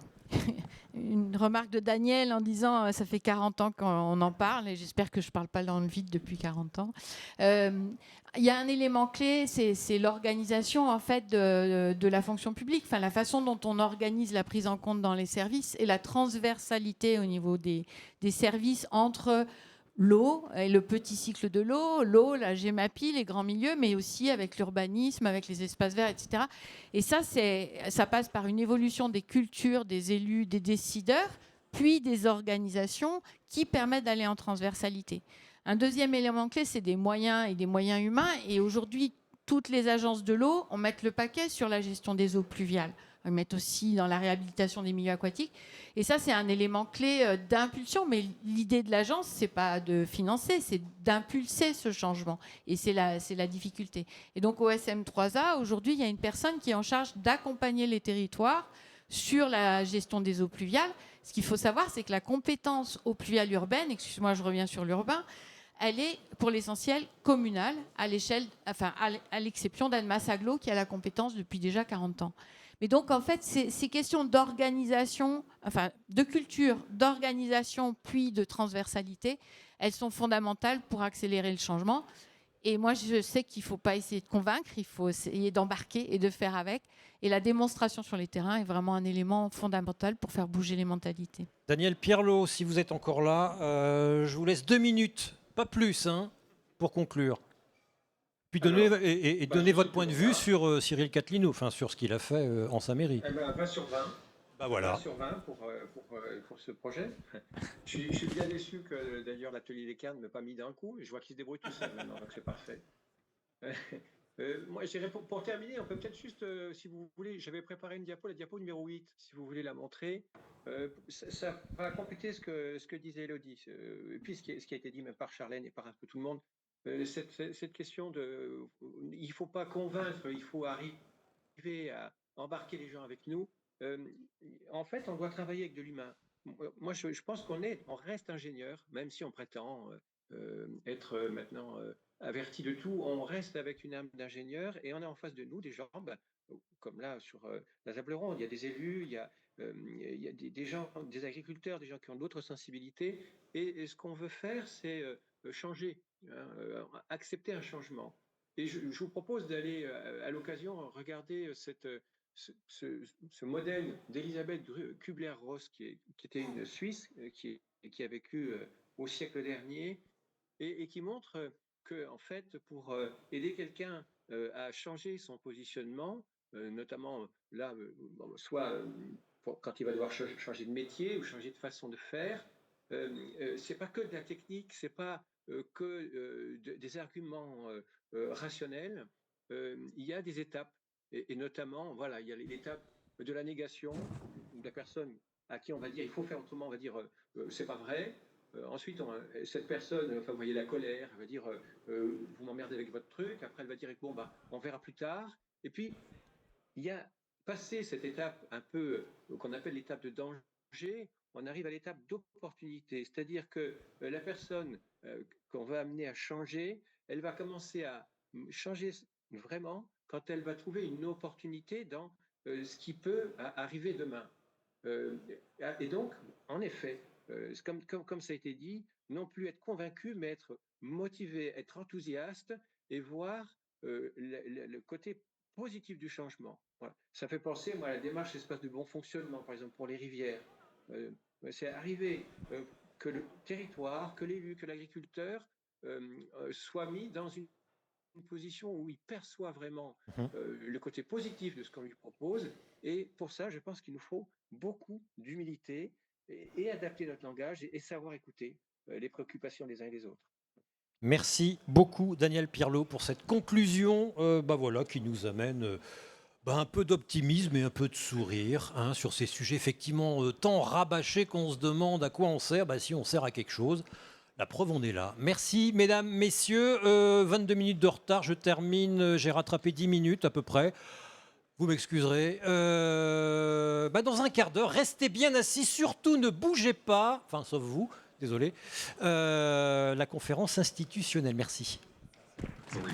remarque de Daniel en disant ça fait 40 ans qu'on en parle, et j'espère que je ne parle pas dans le vide depuis 40 ans. Il y a un élément clé, c'est l'organisation en fait de la fonction publique, enfin, la façon dont on organise la prise en compte dans les services et la transversalité au niveau des services entre l'eau et le petit cycle de l'eau, la GEMAPI, les grands milieux, mais aussi avec l'urbanisme, avec les espaces verts, etc. Et ça passe par une évolution des cultures, des élus, des décideurs, puis des organisations qui permettent d'aller en transversalité. Un deuxième élément clé, c'est des moyens et des moyens humains. Et aujourd'hui, toutes les agences de l'eau, on met le paquet sur la gestion des eaux pluviales. Ils mettent aussi dans la réhabilitation des milieux aquatiques. Et ça, c'est un élément clé d'impulsion. Mais l'idée de l'agence, c'est pas de financer, c'est d'impulser ce changement. Et c'est la difficulté. Et donc, au SM3A, aujourd'hui, il y a une personne qui est en charge d'accompagner les territoires sur la gestion des eaux pluviales. Ce qu'il faut savoir, c'est que la compétence eaux pluviales urbaines, excuse-moi, je reviens sur l'urbain, elle est pour l'essentiel communale, à l'exception d'Annemasse Aglo qui a la compétence depuis déjà 40 ans. Mais donc, en fait, ces questions d'organisation, de culture, d'organisation, puis de transversalité, elles sont fondamentales pour accélérer le changement. Et moi, je sais qu'il ne faut pas essayer de convaincre, il faut essayer d'embarquer et de faire avec. Et la démonstration sur les terrains est vraiment un élément fondamental pour faire bouger les mentalités. Daniel Pierlot, si vous êtes encore là, je vous laisse 2 minutes, pas plus, pour conclure. Puis donner votre point de vue sur Cyril Catlino, sur ce qu'il a fait en sa mairie. 20 sur 20. Voilà. 20 sur 20 pour ce projet. Je suis bien déçu que d'ailleurs l'atelier des Cairns ne m'ait pas mis d'un coup. Je vois qu'il se débrouille tout seul maintenant, donc c'est parfait. Moi, je dirais pour terminer, on peut peut-être juste, si vous voulez, j'avais préparé une diapo, la diapo numéro 8, si vous voulez la montrer. Ça va compléter ce que disait Élodie, et puis ce qui a été dit même par Charlène et par un peu tout le monde. Cette question il ne faut pas convaincre, il faut arriver à embarquer les gens avec nous. En fait, on doit travailler avec de l'humain. Moi, je pense qu'on reste ingénieur, même si on prétend être maintenant averti de tout. On reste avec une âme d'ingénieur et on a en face de nous des gens, comme là sur la table ronde, il y a des élus, il y a des gens, des agriculteurs, des gens qui ont d'autres sensibilités. Et ce qu'on veut faire, c'est changer, accepter un changement. Et je vous propose d'aller à l'occasion regarder ce modèle d'Elisabeth Kubler-Ross, qui était une Suisse, qui a vécu au siècle dernier, et qui montre que, en fait, pour aider quelqu'un à changer son positionnement, notamment là, soit quand il va devoir changer de métier ou changer de façon de faire, c'est pas que de la technique, c'est pas que des arguments rationnels. Il y a des étapes. Et notamment, voilà, il y a l'étape de la négation de la personne à qui on va dire il faut faire autrement, on va dire c'est pas vrai. Ensuite, cette personne, vous voyez la colère, elle va dire vous m'emmerdez avec votre truc. Après, elle va dire bon, on verra plus tard. Et puis, il y a passé cette étape un peu qu'on appelle l'étape de danger, on arrive à l'étape d'opportunité. C'est-à-dire que la personne qu'on va amener à changer, elle va commencer à changer vraiment quand elle va trouver une opportunité dans ce qui peut arriver demain. Et donc, en effet, comme ça a été dit, non plus être convaincu, mais être motivé, être enthousiaste et voir le côté positif du changement. Voilà. Ça fait penser, moi, à la démarche espace de bon fonctionnement, par exemple, pour les rivières. C'est arriver que le territoire, que l'élu, que l'agriculteur soit mis dans une position où il perçoit vraiment le côté positif de ce qu'on lui propose. Et pour ça, je pense qu'il nous faut beaucoup d'humilité et adapter notre langage et savoir écouter les préoccupations des uns et des autres. Merci beaucoup, Daniel Pierlot, pour cette conclusion qui nous amène un peu d'optimisme et un peu de sourire sur ces sujets effectivement tant rabâchés qu'on se demande à quoi on sert. Si on sert à quelque chose, la preuve, on est là. Merci, mesdames, messieurs. 22 minutes de retard, je termine. J'ai rattrapé 10 minutes à peu près. Vous m'excuserez. Dans un quart d'heure, restez bien assis. Surtout, ne bougez pas. Enfin, sauf vous. Désolé. La conférence institutionnelle. Merci. 3, 2,